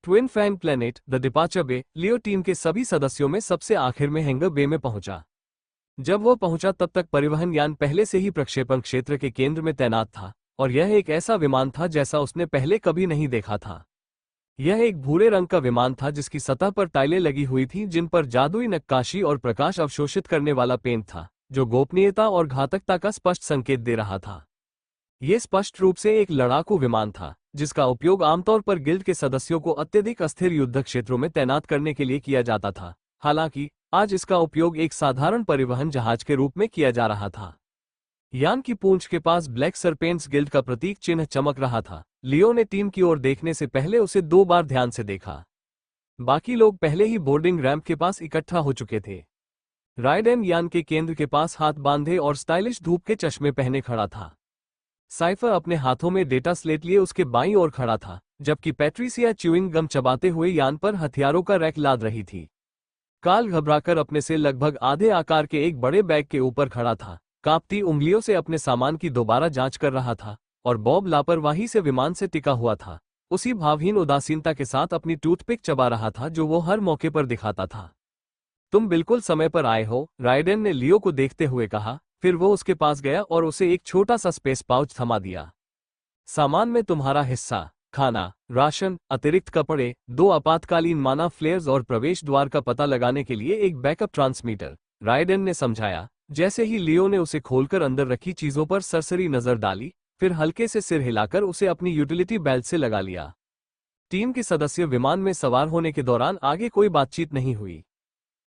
Twin fan planet the departure bay Leo team के सभी सदस्यों में सबसे आखिर में हैंगर बे में पहुंचा। जब वो पहुंचा तब तक परिवहन यान पहले से ही प्रक्षेपण क्षेत्र के केंद्र में तैनात था और यह एक ऐसा विमान था जैसा उसने पहले कभी नहीं देखा था। यह एक भूरे रंग का विमान था जिसकी सतह पर टाइलें लगी हुई थीं जिन पर जादुई नक्काशी और प्रकाश अवशोषित करने वाला पेंट था जो गोपनीयता और घातकता का स्पष्ट संकेत दे रहा था। यह स्पष्ट रूप से एक लड़ाकू विमान था जिसका उपयोग आमतौर पर गिल्ड के सदस्यों को अत्यधिक अस्थिर युद्ध क्षेत्रों में तैनात करने के लिए किया जाता था। हालांकि आज इसका उपयोग एक साधारण परिवहन जहाज के रूप में किया जा रहा था। यान की पूंछ के पास ब्लैक सरपेंट्स गिल्ड का प्रतीक चिन्ह चमक रहा था। लियो ने टीम की ओर देखने से पहले उसे 2 बार ध्यान से देखा। बाकी लोग पहले ही बोर्डिंग रैंप के पास इकट्ठा हो चुके थे। राइडेन यान के केंद्र के पास हाथ बांधे और स्टाइलिश धूप के चश्मे पहने खड़ा था। साइफर अपने हाथों में डेटा स्लेट लिए उसके बाईं ओर खड़ा था, जबकि पैट्रिसिया च्यूइंग गम चबाते हुए यान पर हथियारों का रैक लाद रही थी। कार्ल घबराकर अपने से लगभग आधे आकार के एक बड़े बैग के ऊपर खड़ा था, कांपती उंगलियों से अपने सामान की दोबारा जांच कर रहा था, और बॉब लापरवाही से विमान से टिका हुआ था, उसी भावहीन उदासीनता के साथ अपनी टूथपिक चबा रहा था जो वो हर मौके पर दिखाता था। तुम बिल्कुल समय पर आए हो, राइडेन ने लियो को देखते हुए कहा। फिर वो उसके पास गया और उसे एक छोटा सा स्पेस पाउच थमा दिया। सामान में तुम्हारा हिस्सा, खाना, राशन, अतिरिक्त कपड़े, 2 आपातकालीन माना फ्लेयर्स और प्रवेश द्वार का पता लगाने के लिए एक बैकअप ट्रांसमीटर, राइडेन ने समझाया। जैसे ही लियो ने उसे खोलकर अंदर रखी चीजों पर सरसरी नजर डाली, फिर हल्के से सिर हिलाकर उसे अपनी यूटिलिटी बेल्ट से लगा लिया। टीम के सदस्य विमान में सवार होने के दौरान आगे कोई बातचीत नहीं हुई।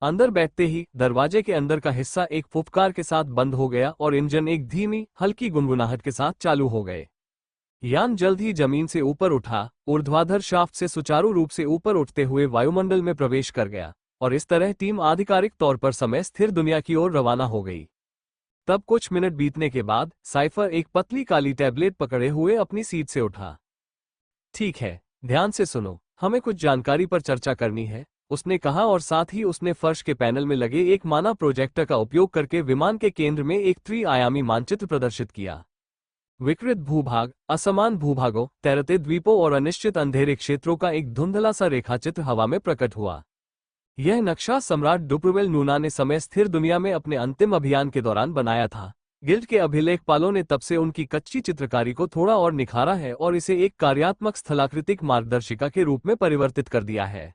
अंदर बैठते ही दरवाजे के अंदर का हिस्सा एक फुफकार के साथ बंद हो गया और इंजन एक धीमी हल्की गुनगुनाहट के साथ चालू हो गए। यान जल्द ही जमीन से ऊपर उठा, ऊर्ध्वाधर शाफ्ट से सुचारू रूप से ऊपर उठते हुए वायुमंडल में प्रवेश कर गया, और इस तरह टीम आधिकारिक तौर पर समय स्थिर दुनिया की ओर रवाना हो गई। तब कुछ मिनट बीतने के बाद साइफर एक पतली काली टैबलेट पकड़े हुए अपनी सीट से उठा। ठीक है, ध्यान से सुनो, हमें कुछ जानकारी पर चर्चा करनी है, उसने कहा, और साथ ही उसने फर्श के पैनल में लगे एक माना प्रोजेक्टर का उपयोग करके विमान के केंद्र में एक त्रि-आयामी मानचित्र प्रदर्शित किया। विकृत भूभाग, असमान भूभागों, तैरते द्वीपों और अनिश्चित अंधेरे क्षेत्रों का एक धुंधला सा रेखाचित्र हवा में प्रकट हुआ। यह नक्शा सम्राट डुप्रुवेल नूना ने समय स्थिर दुनिया में अपने अंतिम अभियान के दौरान बनाया था। गिल्ड के अभिलेखपालों ने तब से उनकी कच्ची चित्रकारी को थोड़ा और निखारा है और इसे एक कार्यात्मक स्थलाकृतिक मार्गदर्शिका के रूप में परिवर्तित कर दिया है।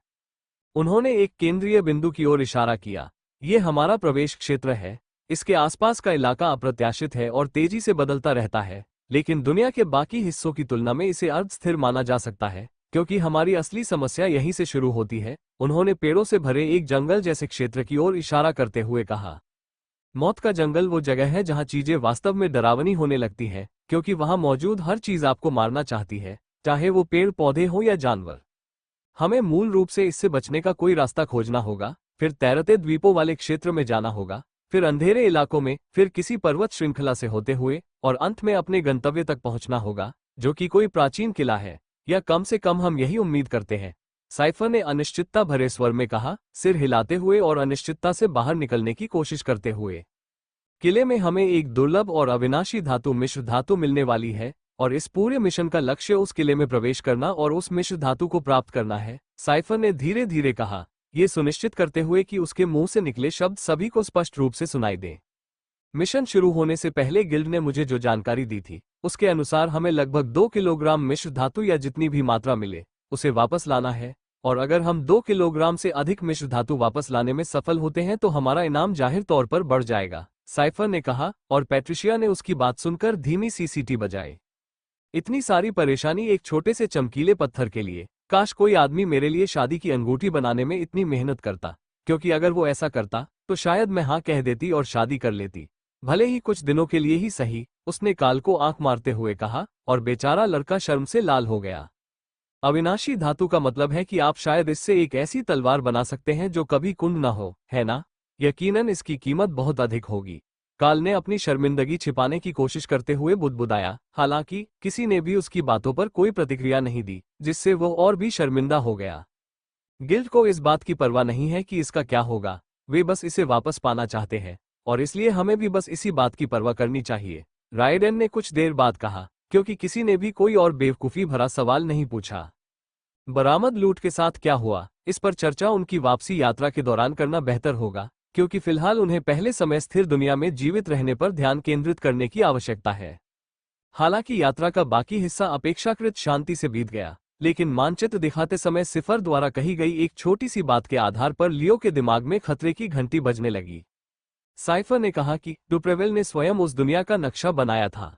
उन्होंने एक केंद्रीय बिंदु की ओर इशारा किया। ये हमारा प्रवेश क्षेत्र है। इसके आसपास का इलाका अप्रत्याशित है और तेजी से बदलता रहता है, लेकिन दुनिया के बाकी हिस्सों की तुलना में इसे अर्ध स्थिर माना जा सकता है, क्योंकि हमारी असली समस्या यहीं से शुरू होती है। उन्होंने पेड़ों से भरे एक जंगल जैसे क्षेत्र की ओर इशारा करते हुए कहा। मौत का जंगल वो जगह है जहां चीजें वास्तव में डरावनी होने लगती हैं, क्योंकि वहां मौजूद हर चीज आपको मारना चाहती है, चाहे वो पेड़ पौधे हो या जानवर। हमें मूल रूप से इससे बचने का कोई रास्ता खोजना होगा, फिर तैरते द्वीपों वाले क्षेत्र में जाना होगा, फिर अंधेरे इलाकों में, फिर किसी पर्वत श्रृंखला से होते हुए, और अंत में अपने गंतव्य तक पहुंचना होगा, जो कि कोई प्राचीन किला है, या कम से कम हम यही उम्मीद करते हैं। साइफर ने अनिश्चितता भरे स्वर में कहा, सिर हिलाते हुए और अनिश्चितता से बाहर निकलने की कोशिश करते हुए। किले में हमें एक दुर्लभ और अविनाशी धातु मिश्र धातु मिलने वाली है, और इस पूरे मिशन का लक्ष्य उस किले में प्रवेश करना और उस मिश्र धातु को प्राप्त करना है, साइफर ने धीरे धीरे कहा, ये सुनिश्चित करते हुए कि उसके मुंह से निकले शब्द सभी को स्पष्ट रूप से सुनाई दें। मिशन शुरू होने से पहले गिल्ड ने मुझे जो जानकारी दी थी, उसके अनुसार हमें लगभग 2 किलोग्राम मिश्र धातु या जितनी भी मात्रा मिले, उसे वापस लाना है, और अगर हम 2 किलोग्राम से अधिक मिश्र धातु वापस लाने में सफल होते हैं तो हमारा इनाम जाहिर तौर पर बढ़ जाएगा, साइफर ने कहा, और पैट्रिशिया ने उसकी बात सुनकर धीमी सी सीटी बजाई। इतनी सारी परेशानी एक छोटे से चमकीले पत्थर के लिए। काश कोई आदमी मेरे लिए शादी की अंगूठी बनाने में इतनी मेहनत करता, क्योंकि अगर वो ऐसा करता तो शायद मैं हाँ कह देती और शादी कर लेती, भले ही कुछ दिनों के लिए ही सही, उसने काल को आंख मारते हुए कहा, और बेचारा लड़का शर्म से लाल हो गया। अविनाशी धातु का मतलब है कि आप शायद इससे एक ऐसी तलवार बना सकते हैं जो कभी कुंद न हो, है ना? यकीनन इसकी कीमत बहुत अधिक होगी। काल ने अपनी शर्मिंदगी छिपाने की कोशिश करते हुए बुदबुदाया। हालांकि किसी ने भी उसकी बातों पर कोई प्रतिक्रिया नहीं दी, जिससे वो और भी शर्मिंदा हो गया। गिल्ड को इस बात की परवाह नहीं है कि इसका क्या होगा, वे बस इसे वापस पाना चाहते हैं, और इसलिए हमें भी बस इसी बात की परवाह करनी चाहिए, राइडेन ने कुछ देर बाद कहा, क्योंकि किसी ने भी कोई और बेवकूफ़ी भरा सवाल नहीं पूछा। बरामद लूट के साथ क्या हुआ, इस पर चर्चा उनकी वापसी यात्रा के दौरान करना बेहतर होगा, क्योंकि फिलहाल उन्हें पहले समय स्थिर दुनिया में जीवित रहने पर ध्यान केंद्रित करने की आवश्यकता है। हालांकि यात्रा का बाकी हिस्सा अपेक्षाकृत शांति से बीत गया, लेकिन मानचित्र दिखाते समय सिफर द्वारा कही गई एक छोटी सी बात के आधार पर लियो के दिमाग में खतरे की घंटी बजने लगी। साइफर ने कहा कि डुप्रेवेल ने स्वयं उस दुनिया का नक्शा बनाया था,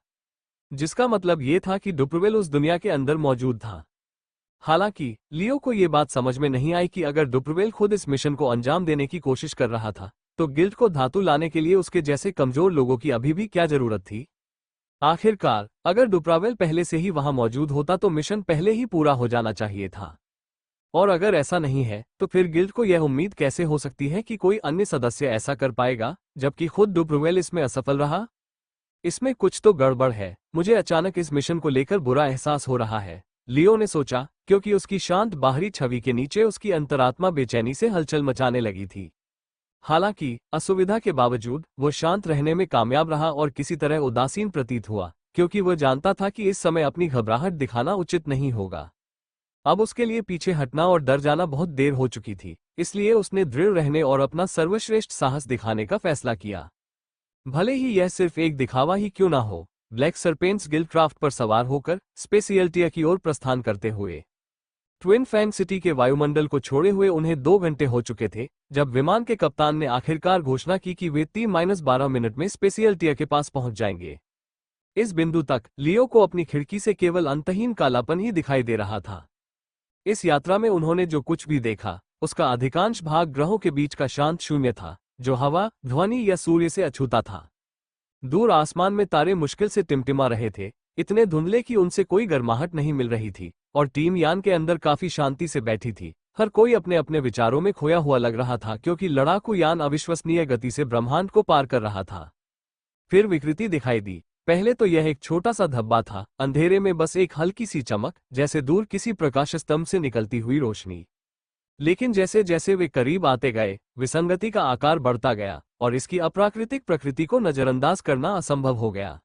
जिसका मतलब ये था कि डुप्रेवेल उस दुनिया के अंदर मौजूद था। हालांकि लियो को ये बात समझ में नहीं आई कि अगर डुप्रेवेल खुद इस मिशन को अंजाम देने की कोशिश कर रहा था, तो गिल्ड को धातु लाने के लिए उसके जैसे कमजोर लोगों की अभी भी क्या जरूरत थी। आखिरकार अगर डुप्रावेल पहले से ही वहां मौजूद होता तो मिशन पहले ही पूरा हो जाना चाहिए था, और अगर ऐसा नहीं है तो फिर गिल्ड को यह उम्मीद कैसे हो सकती है कि कोई अन्य सदस्य ऐसा कर पाएगा, जबकि खुद डुप्रावेल इसमें असफल रहा। इसमें कुछ तो गड़बड़ है, मुझे अचानक इस मिशन को लेकर बुरा एहसास हो रहा है, लियो ने सोचा, क्योंकि उसकी शांत बाहरी छवि के नीचे उसकी अंतरात्मा बेचैनी से हलचल मचाने लगी थी। हालांकि असुविधा के बावजूद वो शांत रहने में कामयाब रहा और किसी तरह उदासीन प्रतीत हुआ, क्योंकि वह जानता था कि इस समय अपनी घबराहट दिखाना उचित नहीं होगा। अब उसके लिए पीछे हटना और डर जाना बहुत देर हो चुकी थी, इसलिए उसने दृढ़ रहने और अपना सर्वश्रेष्ठ साहस दिखाने का फैसला किया। भले ही यह सिर्फ एक दिखावा ही क्यों ना हो। ब्लैक सरपेंट्स गिल्ड क्राफ्ट पर सवार होकर स्पेसियल्टिया की ओर प्रस्थान करते हुए ट्विन फैंग सिटी के वायुमंडल को छोड़े हुए उन्हें 2 घंटे हो चुके थे, जब विमान के कप्तान ने आखिरकार घोषणा की कि वे T-12 मिनट में स्पेसियल्टिया के पास पहुंच जाएंगे। इस बिंदु तक लियो को अपनी खिड़की से केवल अंतहीन कालापन ही दिखाई दे रहा था। इस यात्रा में उन्होंने जो कुछ भी देखा, उसका अधिकांश भाग ग्रहों के बीच का शांत शून्य था, जो हवा, ध्वनि या सूर्य से अछूता था। दूर आसमान में तारे मुश्किल से टिमटिमा रहे थे, इतने धुंधले कि उनसे कोई गर्माहट नहीं मिल रही थी, और टीम यान के अंदर काफी शांति से बैठी थी। हर कोई अपने अपने विचारों में खोया हुआ लग रहा था, क्योंकि लड़ाकू यान अविश्वसनीय गति से ब्रह्मांड को पार कर रहा था। फिर विकृति दिखाई दी। पहले तो यह एक छोटा सा धब्बा था, अंधेरे में बस एक हल्की सी चमक, जैसे दूर किसी प्रकाश स्तंभ से निकलती हुई रोशनी। लेकिन जैसे जैसे वे करीब आते गए, विसंगति का आकार बढ़ता गया और इसकी अप्राकृतिक प्रकृति को नजरअंदाज करना असंभव हो गया।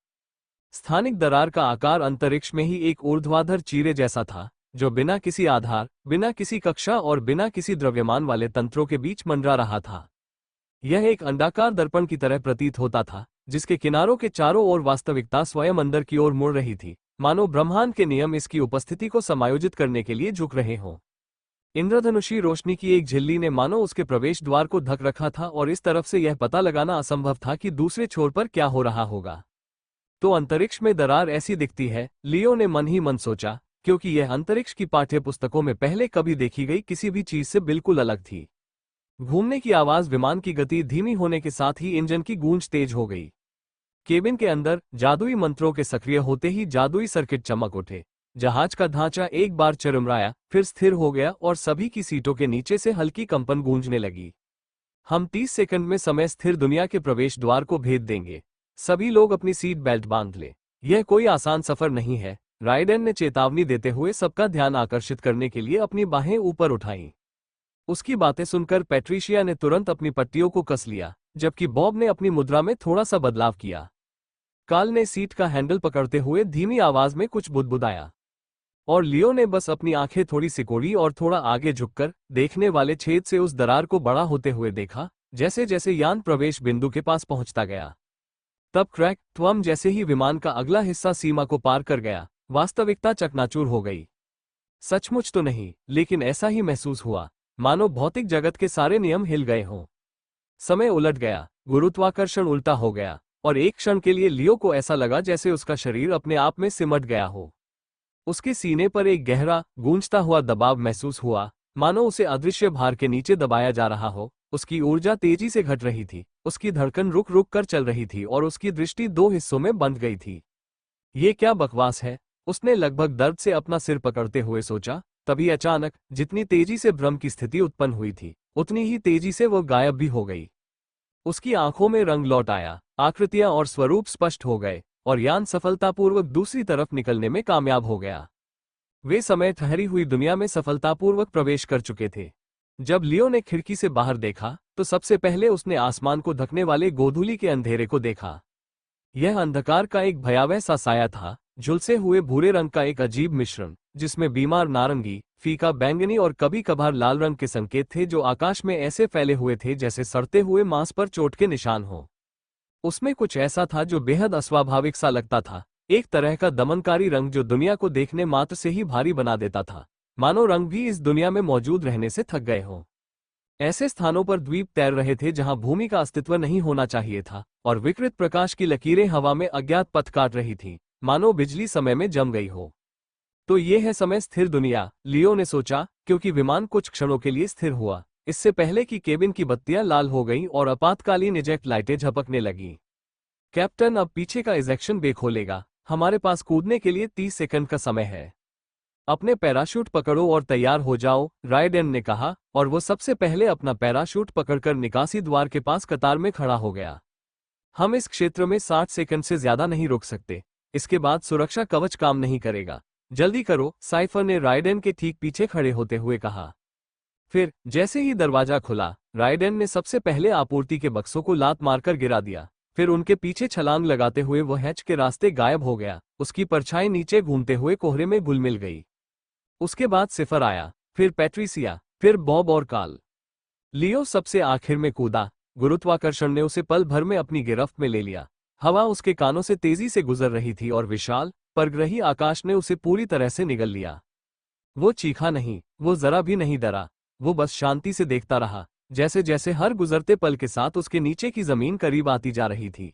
स्थानिक दरार का आकार अंतरिक्ष में ही एक ऊर्ध्वाधर चीरे जैसा था, जो बिना किसी आधार, बिना किसी कक्षा और बिना किसी द्रव्यमान वाले तंत्रों के बीच मंडरा रहा था। यह एक अंडाकार दर्पण की तरह प्रतीत होता था, जिसके किनारों के चारों ओर वास्तविकता स्वयं अंदर की ओर मुड़ रही थी, मानो ब्रह्मांड के नियम इसकी उपस्थिति को समायोजित करने के लिए झुक रहे हों। इंद्रधनुषी रोशनी की एक झिल्ली ने मानो उसके प्रवेश द्वार को ढक रखा था, और इस तरफ से यह पता लगाना असंभव था कि दूसरे छोर पर क्या हो रहा होगा। तो अंतरिक्ष में दरार ऐसी दिखती है, लियो ने मन ही मन सोचा, क्योंकि यह अंतरिक्ष की पाठ्यपुस्तकों में पहले कभी देखी गई किसी भी चीज से बिल्कुल अलग थी। घूमने की आवाज, विमान की गति धीमी होने के साथ ही इंजन की गूंज तेज हो गई। केबिन के अंदर जादुई मंत्रों के सक्रिय होते ही जादुई सर्किट चमक उठे। जहाज का ढांचा एक बार चरमराया, फिर स्थिर हो गया और सभी की सीटों के नीचे से हल्की कंपन गूंजने लगी। हम 30 सेकंड में समय स्थिर दुनिया के प्रवेश द्वार को भेद देंगे। सभी लोग अपनी सीट बेल्ट बांध ले। यह कोई आसान सफर नहीं है, राइडन ने चेतावनी देते हुए सबका ध्यान आकर्षित करने के लिए अपनी बाहें ऊपर उठाईं। उसकी बातें सुनकर पैट्रिशिया ने तुरंत अपनी पट्टियों को कस लिया, जबकि बॉब ने अपनी मुद्रा में थोड़ा सा बदलाव किया। कार्ल ने सीट का हैंडल पकड़ते हुए धीमी आवाज में कुछ बुदबुदाया, और लियो ने बस अपनी आंखें थोड़ी सिकोड़ी और थोड़ा आगे झुककर देखने वाले छेद से उस दरार को बड़ा होते हुए देखा, जैसे जैसे यान प्रवेश बिंदु के पास पहुंचता गया। तब क्रैक त्वम जैसे ही विमान का अगला हिस्सा सीमा को पार कर गया, वास्तविकता चकनाचूर हो गई। सचमुच तो नहीं, लेकिन ऐसा ही महसूस हुआ, मानो भौतिक जगत के सारे नियम हिल गए हों। समय उलट गया, गुरुत्वाकर्षण उल्टा हो गया, और एक क्षण के लिए लियो को ऐसा लगा जैसे उसका शरीर अपने आप में सिमट गया हो। उसके सीने पर एक गहरा, गूंजता हुआ दबाव महसूस हुआ, मानो उसे अदृश्य भार के नीचे दबाया जा रहा हो। उसकी ऊर्जा तेजी से घट रही थी, उसकी धड़कन रुक रुक कर चल रही थी और उसकी दृष्टि 2 हिस्सों में बंध गई थी। ये क्या बकवास है, उसने लगभग दर्द से अपना सिर पकड़ते हुए सोचा। तभी अचानक जितनी तेजी से भ्रम की स्थिति उत्पन्न हुई थी, उतनी ही तेजी से वो गायब भी हो गई। उसकी आंखों में रंग लौट आया, आकृतियां और स्वरूप स्पष्ट हो गए, और यान सफलतापूर्वक दूसरी तरफ निकलने में कामयाब हो गया। वे समय ठहरी हुई दुनिया में सफलतापूर्वक प्रवेश कर चुके थे। जब लियो ने खिड़की से बाहर देखा, तो सबसे पहले उसने आसमान को ढकने वाले गोधूली के अंधेरे को देखा। यह अंधकार का एक भयावह सा साया था, झुलसे हुए भूरे रंग का एक अजीब मिश्रण, जिसमें बीमार नारंगी, फीका बैंगनी और कभी कभार लाल रंग के संकेत थे जो आकाश में ऐसे फैले हुए थे जैसे सड़ते हुए मांस पर चोट के निशान हो। उसमें कुछ ऐसा था जो बेहद अस्वाभाविक सा लगता था, एक तरह का दमनकारी रंग जो दुनिया को देखने मात्र से ही भारी बना देता था, मानो रंग भी इस दुनिया में मौजूद रहने से थक गए हों। ऐसे स्थानों पर द्वीप तैर रहे थे जहां भूमि का अस्तित्व नहीं होना चाहिए था, और विकृत प्रकाश की लकीरें हवा में अज्ञात पथ काट रही थीं, मानो बिजली समय में जम गई हो। तो ये है समय स्थिर दुनिया, लियो ने सोचा, क्योंकि विमान कुछ क्षणों के लिए स्थिर हुआ, इससे पहले कि केबिन की बत्तियां लाल हो गईं और आपातकालीन इजेक्ट लाइटें झपकने लगीं। कैप्टन, अब पीछे का इजेक्शन बे खोलेगा, हमारे पास कूदने के लिए 30 सेकंड का समय है। अपने पैराशूट पकड़ो और तैयार हो जाओ, रायडेन ने कहा, और वो सबसे पहले अपना पैराशूट पकड़कर निकासी द्वार के पास कतार में खड़ा हो गया। हम इस क्षेत्र में 60 सेकंड से ज्यादा नहीं रुक सकते, इसके बाद सुरक्षा कवच काम नहीं करेगा। जल्दी करो, साइफर ने रायडेन के ठीक पीछे खड़े होते हुए कहा। फिर जैसे ही दरवाजा खुला, रायडेन ने सबसे पहले आपूर्ति के बक्सों को लात मारकर गिरा दिया। फिर उनके पीछे छलांग लगाते हुए वो हैच के रास्ते गायब हो गया, उसकी परछाई नीचे घूमते हुए कोहरे में घुल मिल गई। उसके बाद सिफर आया, फिर पैट्रिसिया, फिर बॉब और कार्ल। लियो सबसे आखिर में कूदा। गुरुत्वाकर्षण ने उसे पल भर में अपनी गिरफ्त में ले लिया। हवा उसके कानों से तेजी से गुजर रही थी और विशाल परग्रही आकाश ने उसे पूरी तरह से निगल लिया। वो चीखा नहीं, वो जरा भी नहीं डरा, वो बस शांति से देखता रहा, जैसे जैसे हर गुजरते पल के साथ उसके नीचे की जमीन करीब आती जा रही थी।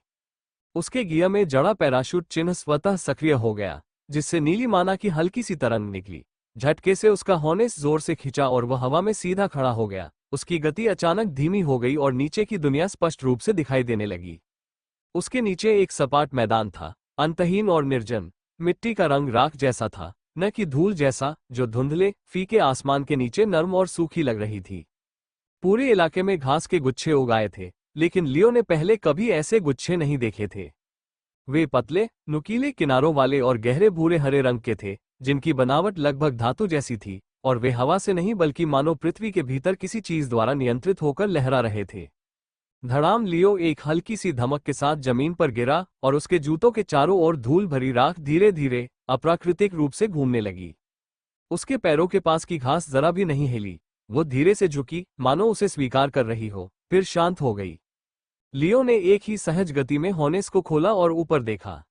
उसके गियर में जड़ा पैराशूट चिन्ह स्वतः सक्रिय हो गया, जिससे नीलिमाना की हल्की सी तरंग निकली। झटके से उसका हॉर्नेस जोर से खिंचा और वह हवा में सीधा खड़ा हो गया। उसकी गति अचानक धीमी हो गई और नीचे की दुनिया स्पष्ट रूप से दिखाई देने लगी। उसके नीचे एक सपाट मैदान था, अंतहीन और निर्जन। मिट्टी का रंग राख जैसा था, न कि धूल जैसा जो धुंधले फीके आसमान के नीचे नर्म और सूखी लग रही थी। पूरे इलाके में घास के गुच्छे उगाए थे, लेकिन लियो ने पहले कभी ऐसे गुच्छे नहीं देखे थे। वे पतले, नुकीले किनारों वाले और गहरे भूरे हरे रंग के थे, जिनकी बनावट लगभग धातु जैसी थी, और वे हवा से नहीं बल्कि मानो पृथ्वी के भीतर किसी चीज द्वारा नियंत्रित होकर लहरा रहे थे। धड़ाम, लियो एक हल्की सी धमक के साथ जमीन पर गिरा और उसके जूतों के चारों ओर धूल भरी राख धीरे धीरे अप्राकृतिक रूप से घूमने लगी। उसके पैरों के पास की घास जरा भी नहीं हिली, वो धीरे से झुकी, मानो उसे स्वीकार कर रही हो, फिर शांत हो गई। लियो ने एक ही सहज गति में हॉर्नेस को खोला और ऊपर देखा।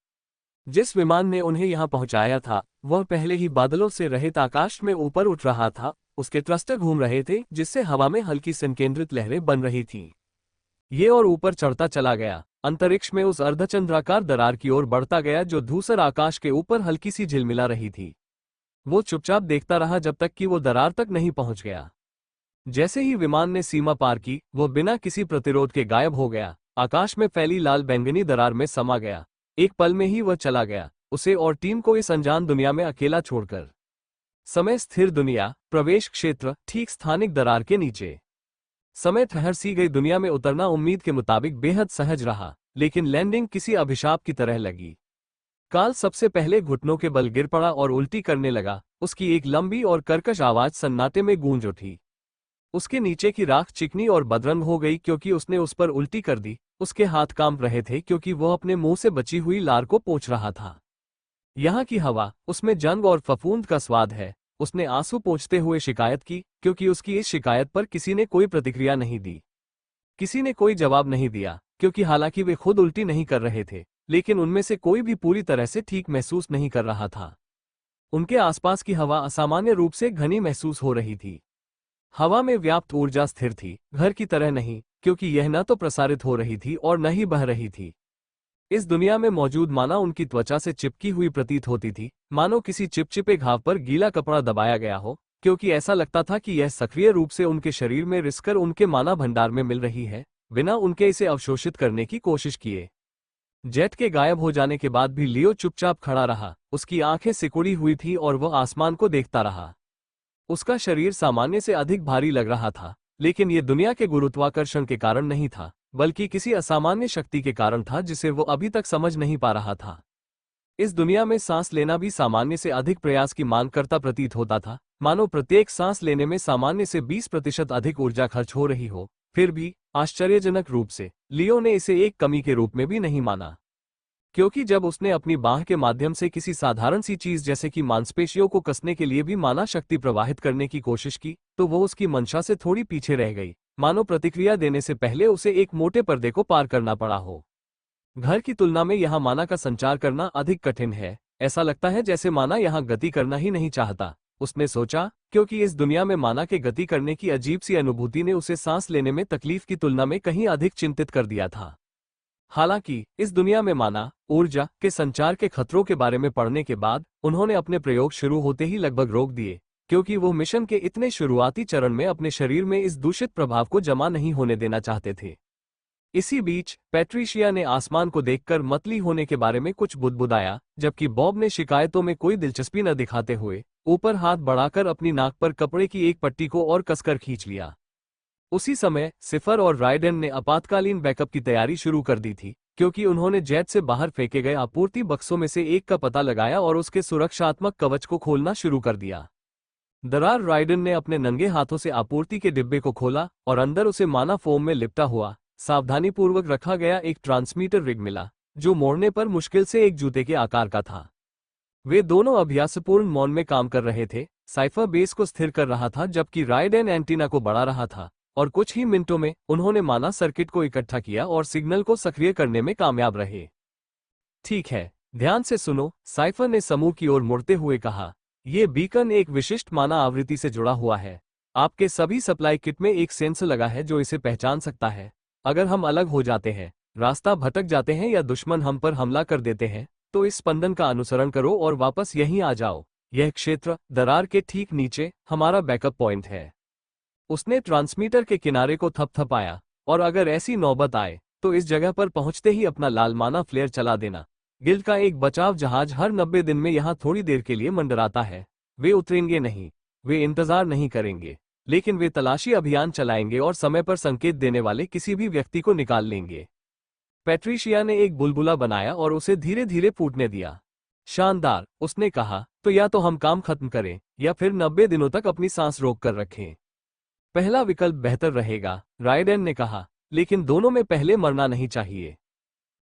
जिस विमान ने उन्हें यहां पहुंचाया था, वह पहले ही बादलों से रहित आकाश में ऊपर उठ रहा था। उसके थ्रस्टर घूम रहे थे, जिससे हवा में हल्की संकेंद्रित लहरें बन रही थीं। ये और ऊपर चढ़ता चला गया, अंतरिक्ष में उस अर्धचंद्राकार दरार की ओर बढ़ता गया जो धूसर आकाश के ऊपर हल्की सी झिलमिला रही थी। वो चुपचाप देखता रहा जब तक कि वो दरार तक नहीं पहुंच गया। जैसे ही विमान ने सीमा पार की, वो बिना किसी प्रतिरोध के गायब हो गया, आकाश में फैली लाल बैंगनी दरार में समा गया। एक पल में ही वह चला गया, उसे और टीम को इस अनजान दुनिया में अकेला छोड़कर। समय स्थिर दुनिया, प्रवेश क्षेत्र ठीक स्थानिक दरार के नीचे। समय ठहर सी गई दुनिया में उतरना उम्मीद के मुताबिक बेहद सहज रहा, लेकिन लैंडिंग किसी अभिशाप की तरह लगी। कार्ल सबसे पहले घुटनों के बल गिर पड़ा और उल्टी करने लगा। उसकी एक लंबी और कर्कश आवाज सन्नाटे में गूंज उठी। उसके नीचे की राख चिकनी और बदरंग हो गई क्योंकि उसने उस पर उल्टी कर दी। उसके हाथ कांप रहे थे क्योंकि वह अपने मुंह से बची हुई लार को पोंछ रहा था। यहाँ की हवा, उसमें जंग और फफूंद का स्वाद है। उसने आंसू पोंछते हुए शिकायत की, क्योंकि उसकी इस शिकायत पर किसी ने कोई प्रतिक्रिया नहीं दी। किसी ने कोई जवाब नहीं दिया, क्योंकि हालांकि वे खुद उल्टी नहीं कर रहे थे, लेकिन उनमें से कोई भी पूरी तरह से ठीक महसूस नहीं कर रहा था। उनके आसपास की हवा असामान्य रूप से घनी महसूस हो रही थी। हवा में व्याप्त ऊर्जा स्थिर थी, घर की तरह नहीं, क्योंकि यह न तो प्रसारित हो रही थी और न ही बह रही थी। इस दुनिया में मौजूद माना उनकी त्वचा से चिपकी हुई प्रतीत होती थी, मानो किसी चिपचिपे घाव पर गीला कपड़ा दबाया गया हो, क्योंकि ऐसा लगता था कि यह सक्रिय रूप से उनके शरीर में रिसकर उनके माना भंडार में मिल रही है, बिना उनके इसे अवशोषित करने की कोशिश किए। जेट के गायब हो जाने के बाद भी लियो चुपचाप खड़ा रहा। उसकी आंखें सिकुड़ी हुई थी और वह आसमान को देखता रहा। उसका शरीर सामान्य से अधिक भारी लग रहा था, लेकिन ये दुनिया के गुरुत्वाकर्षण के कारण नहीं था, बल्कि किसी असामान्य शक्ति के कारण था जिसे वो अभी तक समझ नहीं पा रहा था। इस दुनिया में सांस लेना भी सामान्य से अधिक प्रयास की मांग करता प्रतीत होता था, मानो प्रत्येक सांस लेने में सामान्य से 20% अधिक ऊर्जा खर्च हो रही हो। फिर भी आश्चर्यजनक रूप से लियो ने इसे एक कमी के रूप में भी नहीं माना। क्योंकि जब उसने अपनी बाह के माध्यम से किसी साधारण सी चीज जैसे कि मांसपेशियों को कसने के लिए भी माना शक्ति प्रवाहित करने की कोशिश की, तो वो उसकी मंशा से थोड़ी पीछे रह गई, मानो प्रतिक्रिया देने से पहले उसे एक मोटे पर्दे को पार करना पड़ा हो। घर की तुलना में यहाँ माना का संचार करना अधिक कठिन है। ऐसा लगता है जैसे माना यहाँ गति करना ही नहीं चाहता, उसने सोचा, क्योंकि इस दुनिया में माना के गति करने की अजीब सी अनुभूति ने उसे सांस लेने में तकलीफ की तुलना में कहीं अधिक चिंतित कर दिया था। हालांकि इस दुनिया में माना, ऊर्जा के संचार के खतरों के बारे में पढ़ने के बाद उन्होंने अपने प्रयोग शुरू होते ही लगभग रोक दिए, क्योंकि वो मिशन के इतने शुरुआती चरण में अपने शरीर में इस दूषित प्रभाव को जमा नहीं होने देना चाहते थे। इसी बीच पैट्रिशिया ने आसमान को देखकर मतली होने के बारे में कुछ बुदबुदाया, जबकि बॉब ने शिकायतों में कोई दिलचस्पी न दिखाते हुए ऊपर हाथ बढ़ाकर अपनी नाक पर कपड़े की एक पट्टी को और कसकर खींच लिया। उसी समय सिफर और राइडेन ने आपातकालीन बैकअप की तैयारी शुरू कर दी थी, क्योंकि उन्होंने जेट से बाहर फेंके गए आपूर्ति बक्सों में से एक का पता लगाया और उसके सुरक्षात्मक कवच को खोलना शुरू कर दिया। दरार राइडेन ने अपने नंगे हाथों से आपूर्ति के डिब्बे को खोला और अंदर उसे माना फोम में लिपटा हुआ सावधानीपूर्वक रखा गया एक ट्रांसमीटर रिग मिला, जो मोड़ने पर मुश्किल से एक जूते के आकार का था। वे दोनों अभ्यासपूर्ण मौन में काम कर रहे थे। साइफर बेस को स्थिर कर रहा था जबकि राइडेन एंटीना को बढ़ा रहा था, और कुछ ही मिनटों में उन्होंने माना सर्किट को इकट्ठा किया और सिग्नल को सक्रिय करने में कामयाब रहे। ठीक है, ध्यान से सुनो, साइफर ने समूह की ओर मुड़ते हुए कहा। यह बीकन एक विशिष्ट माना आवृत्ति से जुड़ा हुआ है। आपके सभी सप्लाई किट में एक सेंसर लगा है जो इसे पहचान सकता है। अगर हम अलग हो जाते हैं, रास्ता भटक जाते हैं या दुश्मन हम पर हमला कर देते हैं, तो इस स्पंदन का अनुसरण करो और वापस यहीं आ जाओ। यह क्षेत्र दरार के ठीक नीचे हमारा बैकअप पॉइंट है। उसने ट्रांसमीटर के किनारे को थपथपाया, और अगर ऐसी नौबत आए तो इस जगह पर पहुंचते ही अपना लाल माना फ्लेयर चला देना। गिल्ड का एक बचाव जहाज हर 90 दिन में यहां थोड़ी देर के लिए मंडराता है। वे उतरेंगे नहीं, वे इंतजार नहीं करेंगे, लेकिन वे तलाशी अभियान चलाएंगे और समय पर संकेत देने वाले किसी भी व्यक्ति को निकाल लेंगे। पैट्रिशिया ने एक बुलबुला बनाया और उसे धीरे धीरे फूटने दिया। शानदार, उसने कहा, तो या तो हम काम खत्म करें या फिर 90 दिनों तक अपनी सांस रोक कर रखें। पहला विकल्प बेहतर रहेगा, राइडेन ने कहा, लेकिन दोनों में पहले मरना नहीं चाहिए।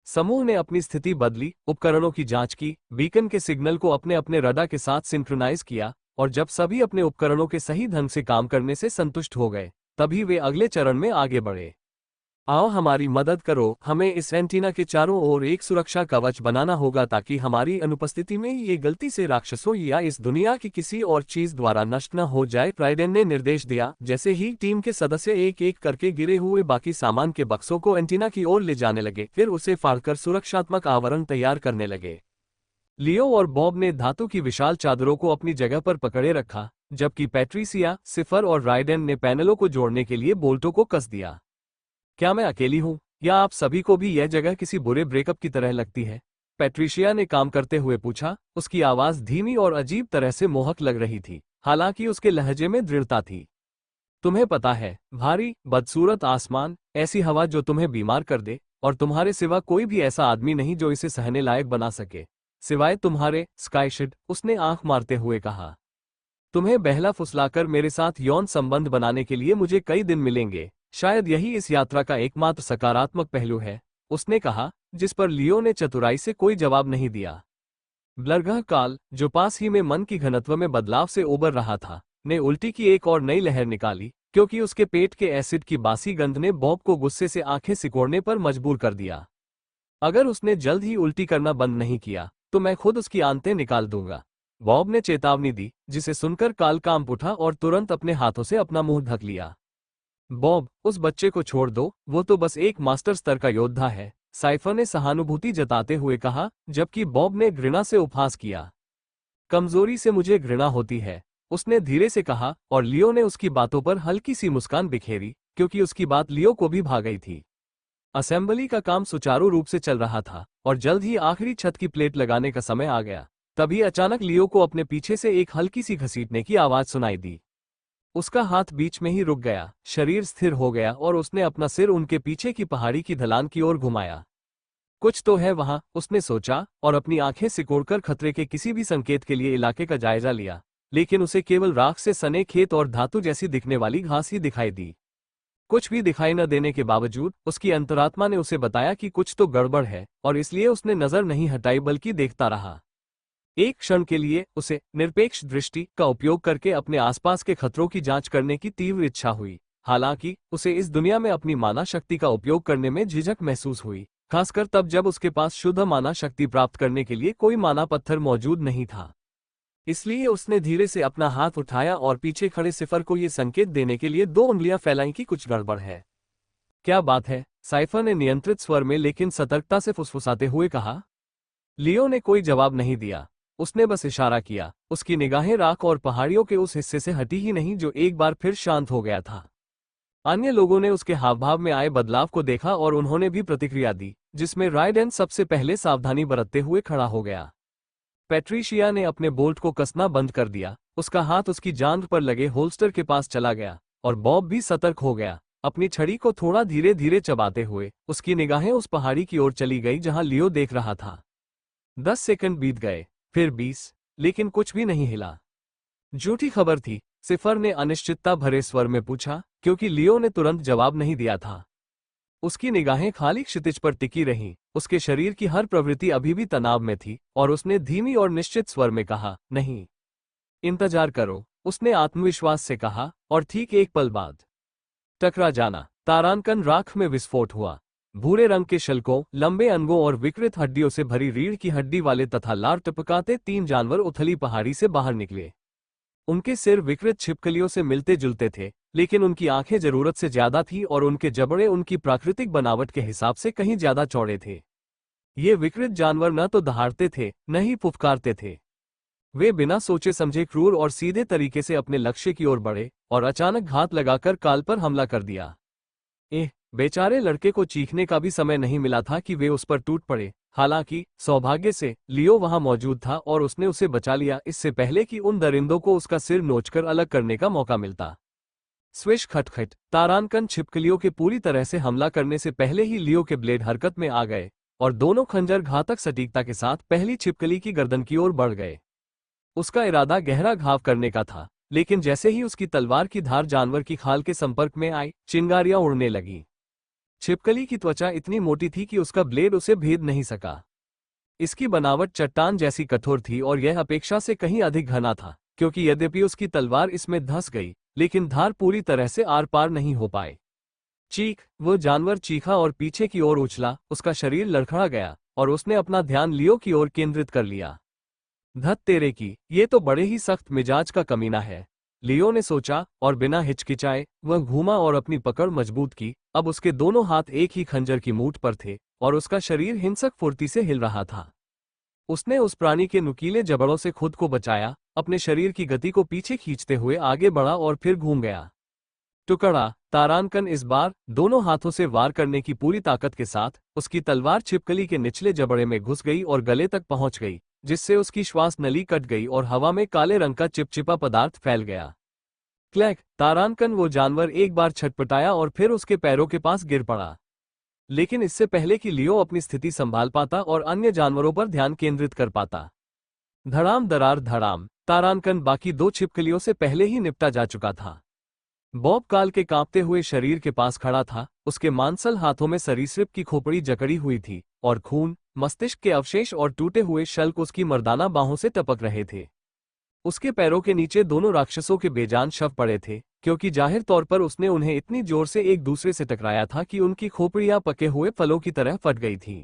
समूह ने अपनी स्थिति बदली, उपकरणों की जांच की, बीकन के सिग्नल को अपने अपने रडार के साथ सिंक्रोनाइज किया, और जब सभी अपने उपकरणों के सही ढंग से काम करने से संतुष्ट हो गए, तभी वे अगले चरण में आगे बढ़े। आओ हमारी मदद करो, हमें इस एंटीना के चारों ओर एक सुरक्षा कवच बनाना होगा ताकि हमारी अनुपस्थिति में ये गलती से राक्षसों या इस दुनिया की किसी और चीज द्वारा नष्ट न हो जाए। राइडेन ने निर्देश दिया। जैसे ही टीम के सदस्य एक एक करके गिरे हुए बाकी सामान के बक्सों को एंटीना की ओर ले जाने लगे, फिर उसे फाड़कर सुरक्षात्मक आवरण तैयार करने लगे। लियो और बॉब ने धातु की विशाल चादरों को अपनी जगह पर पकड़े रखा, जबकि पैट्रिसिया, सिफर और राइडेन ने पैनलों को जोड़ने के लिए बोल्टों को कस दिया। क्या मैं अकेली हूं, या आप सभी को भी यह जगह किसी बुरे ब्रेकअप की तरह लगती है? पैट्रिशिया ने काम करते हुए पूछा। उसकी आवाज धीमी और अजीब तरह से मोहक लग रही थी, हालांकि उसके लहजे में दृढ़ता थी। तुम्हें पता है, भारी, बदसूरत आसमान, ऐसी हवा जो तुम्हें बीमार कर दे, और तुम्हारे सिवा कोई भी ऐसा आदमी नहीं जो इसे सहने लायक बना सके, सिवाय तुम्हारे, स्काईशिड, उसने आंख मारते हुए कहा। तुम्हें बहला फुसलाकर मेरे साथ यौन संबंध बनाने के लिए मुझे कई दिन मिलेंगे, शायद यही इस यात्रा का एकमात्र सकारात्मक पहलू है, उसने कहा, जिस पर लियो ने चतुराई से कोई जवाब नहीं दिया। ब्लरगह काल, जो पास ही में मन की घनत्व में बदलाव से उबर रहा था, ने उल्टी की एक और नई लहर निकाली, क्योंकि उसके पेट के एसिड की बासी गंध ने बॉब को गुस्से से आंखें सिकोड़ने पर मजबूर कर दिया। अगर उसने जल्द ही उल्टी करना बंद नहीं किया, तो मैं खुद उसकी आंतें निकाल दूंगा, बॉब ने चेतावनी दी, जिसे सुनकर काल कांप उठा और तुरंत अपने हाथों से अपना मुंह ढक लिया। बॉब, उस बच्चे को छोड़ दो, वो तो बस एक मास्टर स्तर का योद्धा है, साइफर ने सहानुभूति जताते हुए कहा, जबकि बॉब ने घृणा से उपहास किया। कमजोरी से मुझे घृणा होती है, उसने धीरे से कहा, और लियो ने उसकी बातों पर हल्की सी मुस्कान बिखेरी, क्योंकि उसकी बात लियो को भी भा गई थी। असेंबली का काम सुचारू रूप से चल रहा था, और जल्द ही आखिरी छत की प्लेट लगाने का समय आ गया। तभी अचानक लियो को अपने पीछे से एक हल्की सी घसीटने की आवाज सुनाई दी। उसका हाथ बीच में ही रुक गया, शरीर स्थिर हो गया और उसने अपना सिर उनके पीछे की पहाड़ी की ढलान की ओर घुमाया। कुछ तो है वहां, उसने सोचा, और अपनी आंखें सिकोड़कर खतरे के किसी भी संकेत के लिए इलाके का जायजा लिया, लेकिन उसे केवल राख से सने खेत और धातु जैसी दिखने वाली घास ही दिखाई दी। कुछ भी दिखाई न देने के बावजूद उसकी अंतरात्मा ने उसे बताया कि कुछ तो गड़बड़ है, और इसलिए उसने नजर नहीं हटाई बल्कि देखता रहा। एक क्षण के लिए उसे निरपेक्ष दृष्टि का उपयोग करके अपने आसपास के खतरों की जांच करने की तीव्र इच्छा हुई। हालांकि उसे इस दुनिया में अपनी माना शक्ति का उपयोग करने में झिझक महसूस हुई, खासकर तब जब उसके पास शुद्ध माना शक्ति प्राप्त करने के लिए कोई माना पत्थर मौजूद नहीं था। इसलिए उसने धीरे से अपना हाथ उठाया और पीछे खड़े सिफर को यह संकेत देने के लिए 2 उंगलियां फैलाई कि कुछ गड़बड़ है। क्या बात है? साइफर ने नियंत्रित स्वर में लेकिन सतर्कता से फुसफुसाते हुए कहा। लियो ने कोई जवाब नहीं दिया, उसने बस इशारा किया। उसकी निगाहें राख और पहाड़ियों के उस हिस्से से हटी ही नहीं जो एक बार फिर शांत हो गया था। अन्य लोगों ने उसके हावभाव में आए बदलाव को देखा और उन्होंने भी प्रतिक्रिया दी, जिसमें राइडेन सबसे पहले सावधानी बरतते हुए खड़ा हो गया। पैट्रिशिया ने अपने बोल्ट को कसना बंद कर दिया, उसका हाथ उसकी जांघ पर लगे होल्स्टर के पास चला गया, और बॉब भी सतर्क हो गया। अपनी छड़ी को थोड़ा धीरे धीरे चबाते हुए उसकी निगाहें उस पहाड़ी की ओर चली गई जहां लियो देख रहा था। 10 सेकंड बीत गए, फिर 20, लेकिन कुछ भी नहीं हिला। झूठी खबर थी, सिफर ने अनिश्चितता भरे स्वर में पूछा, क्योंकि लियो ने तुरंत जवाब नहीं दिया था। उसकी निगाहें खाली क्षितिज पर टिकी रहीं, उसके शरीर की हर प्रवृत्ति अभी भी तनाव में थी, और उसने धीमी और निश्चित स्वर में कहा, नहीं, इंतजार करो। उसने आत्मविश्वास से कहा, और ठीक एक पल बाद टकरा जाना। तारांकन राख में विस्फोट हुआ। भूरे रंग के शल्कों, लंबे अंगों और विकृत हड्डियों से भरी रीढ़ की हड्डी वाले तथा लार टपकाते 3 जानवर उथली पहाड़ी से बाहर निकले। उनके सिर विकृत छिपकलियों से मिलते जुलते थे, लेकिन उनकी आंखें जरूरत से ज्यादा थी और उनके जबड़े उनकी प्राकृतिक बनावट के हिसाब से कहीं ज्यादा चौड़े थे। ये विकृत जानवर न तो दहाड़ते थे, न ही फुफकारते थे। वे बिना सोचे समझे क्रूर और सीधे तरीके से अपने लक्ष्य की ओर बढ़े और अचानक घात लगाकर काल पर हमला कर दिया। बेचारे लड़के को चीखने का भी समय नहीं मिला था कि वे उस पर टूट पड़े। हालांकि सौभाग्य से लियो वहां मौजूद था और उसने उसे बचा लिया, इससे पहले कि उन दरिंदों को उसका सिर नोचकर अलग करने का मौका मिलता। स्विश खटखट। तारांकन छिपकलियों के पूरी तरह से हमला करने से पहले ही लियो के ब्लेड हरकत में आ गए और दोनों खंजर घातक सटीकता के साथ पहली छिपकली की गर्दन की ओर बढ़ गए। उसका इरादा गहरा घाव करने का था, लेकिन जैसे ही उसकी तलवार की धार जानवर की खाल के संपर्क में आई, चिंगारियां उड़ने लगी। छिपकली की त्वचा इतनी मोटी थी कि उसका ब्लेड उसे भेद नहीं सका। इसकी बनावट चट्टान जैसी कठोर थी और यह अपेक्षा से कहीं अधिक घना था, क्योंकि यद्यपि उसकी तलवार इसमें धंस गई, लेकिन धार पूरी तरह से आर पार नहीं हो पाए। चीख! वो जानवर चीखा और पीछे की ओर उछला, उसका शरीर लड़खड़ा गया और उसने अपना ध्यान लियो की ओर केंद्रित कर लिया। धत तेरे की, ये तो बड़े ही सख्त मिजाज का कमीना है, लियो ने सोचा, और बिना हिचकिचाए वह घूमा और अपनी पकड़ मजबूत की। अब उसके दोनों हाथ एक ही खंजर की मूठ पर थे और उसका शरीर हिंसक फुर्ती से हिल रहा था। उसने उस प्राणी के नुकीले जबड़ों से खुद को बचाया, अपने शरीर की गति को पीछे खींचते हुए आगे बढ़ा और फिर घूम गया। टुकड़ा! तारांकन इस बार दोनों हाथों से वार करने की पूरी ताकत के साथ उसकी तलवार छिपकली के निचले जबड़े में घुस गई और गले तक पहुंच गई, जिससे उसकी श्वास नली कट गई और हवा में काले रंग का चिपचिपा पदार्थ फैल गया। क्लैक! तारांकन वो जानवर एक बार छटपटाया और फिर उसके पैरों के पास गिर पड़ा। लेकिन इससे पहले कि लियो अपनी स्थिति संभाल पाता और अन्य जानवरों पर ध्यान केंद्रित कर पाता, धड़ाम दरार धड़ाम, तारांकन बाकी 2 छिपकलियों से पहले ही निपटा जा चुका था। बॉब काल के कांपते हुए शरीर के पास खड़ा था, उसके मांसल हाथों में सरीसृप की खोपड़ी जकड़ी हुई थी और खून, मस्तिष्क के अवशेष और टूटे हुए शल्क उसकी मर्दाना बाहों से टपक रहे थे। उसके पैरों के नीचे दोनों राक्षसों के बेजान शव पड़े थे, क्योंकि जाहिर तौर पर उसने उन्हें इतनी जोर से एक दूसरे से टकराया था कि उनकी खोपड़ियां पके हुए फलों की तरह फट गई थीं।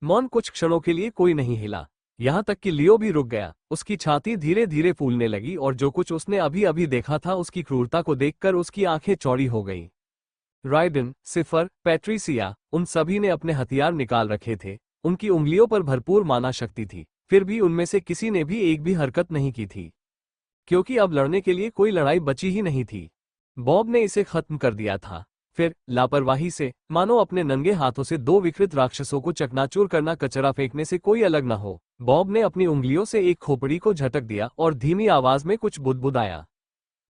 मौन कुछ क्षणों के लिए कोई नहीं हिला, यहां तक कि लियो भी रुक गया। उसकी छाती धीरे धीरे फूलने लगी और जो कुछ उसने अभी अभी देखा था उसकी क्रूरता को देखकर उसकी आंखें चौड़ी हो गईं। राइडन, सिफर, पैट्रिसिया, उन सभी ने अपने हथियार निकाल रखे थे। उनकी उंगलियों पर भरपूर माना शक्ति थी, फिर भी उनमें से किसी ने भी एक भी हरकत नहीं की थी, क्योंकि अब लड़ने के लिए कोई लड़ाई बची ही नहीं थी। बॉब ने इसे खत्म कर दिया था। फिर लापरवाही से, मानो अपने नंगे हाथों से 2 विकृत राक्षसों को चकनाचूर करना कचरा फेंकने से कोई अलग न हो, बॉब ने अपनी उंगलियों से एक खोपड़ी को झटक दिया और धीमी आवाज में कुछ बुदबुदाया।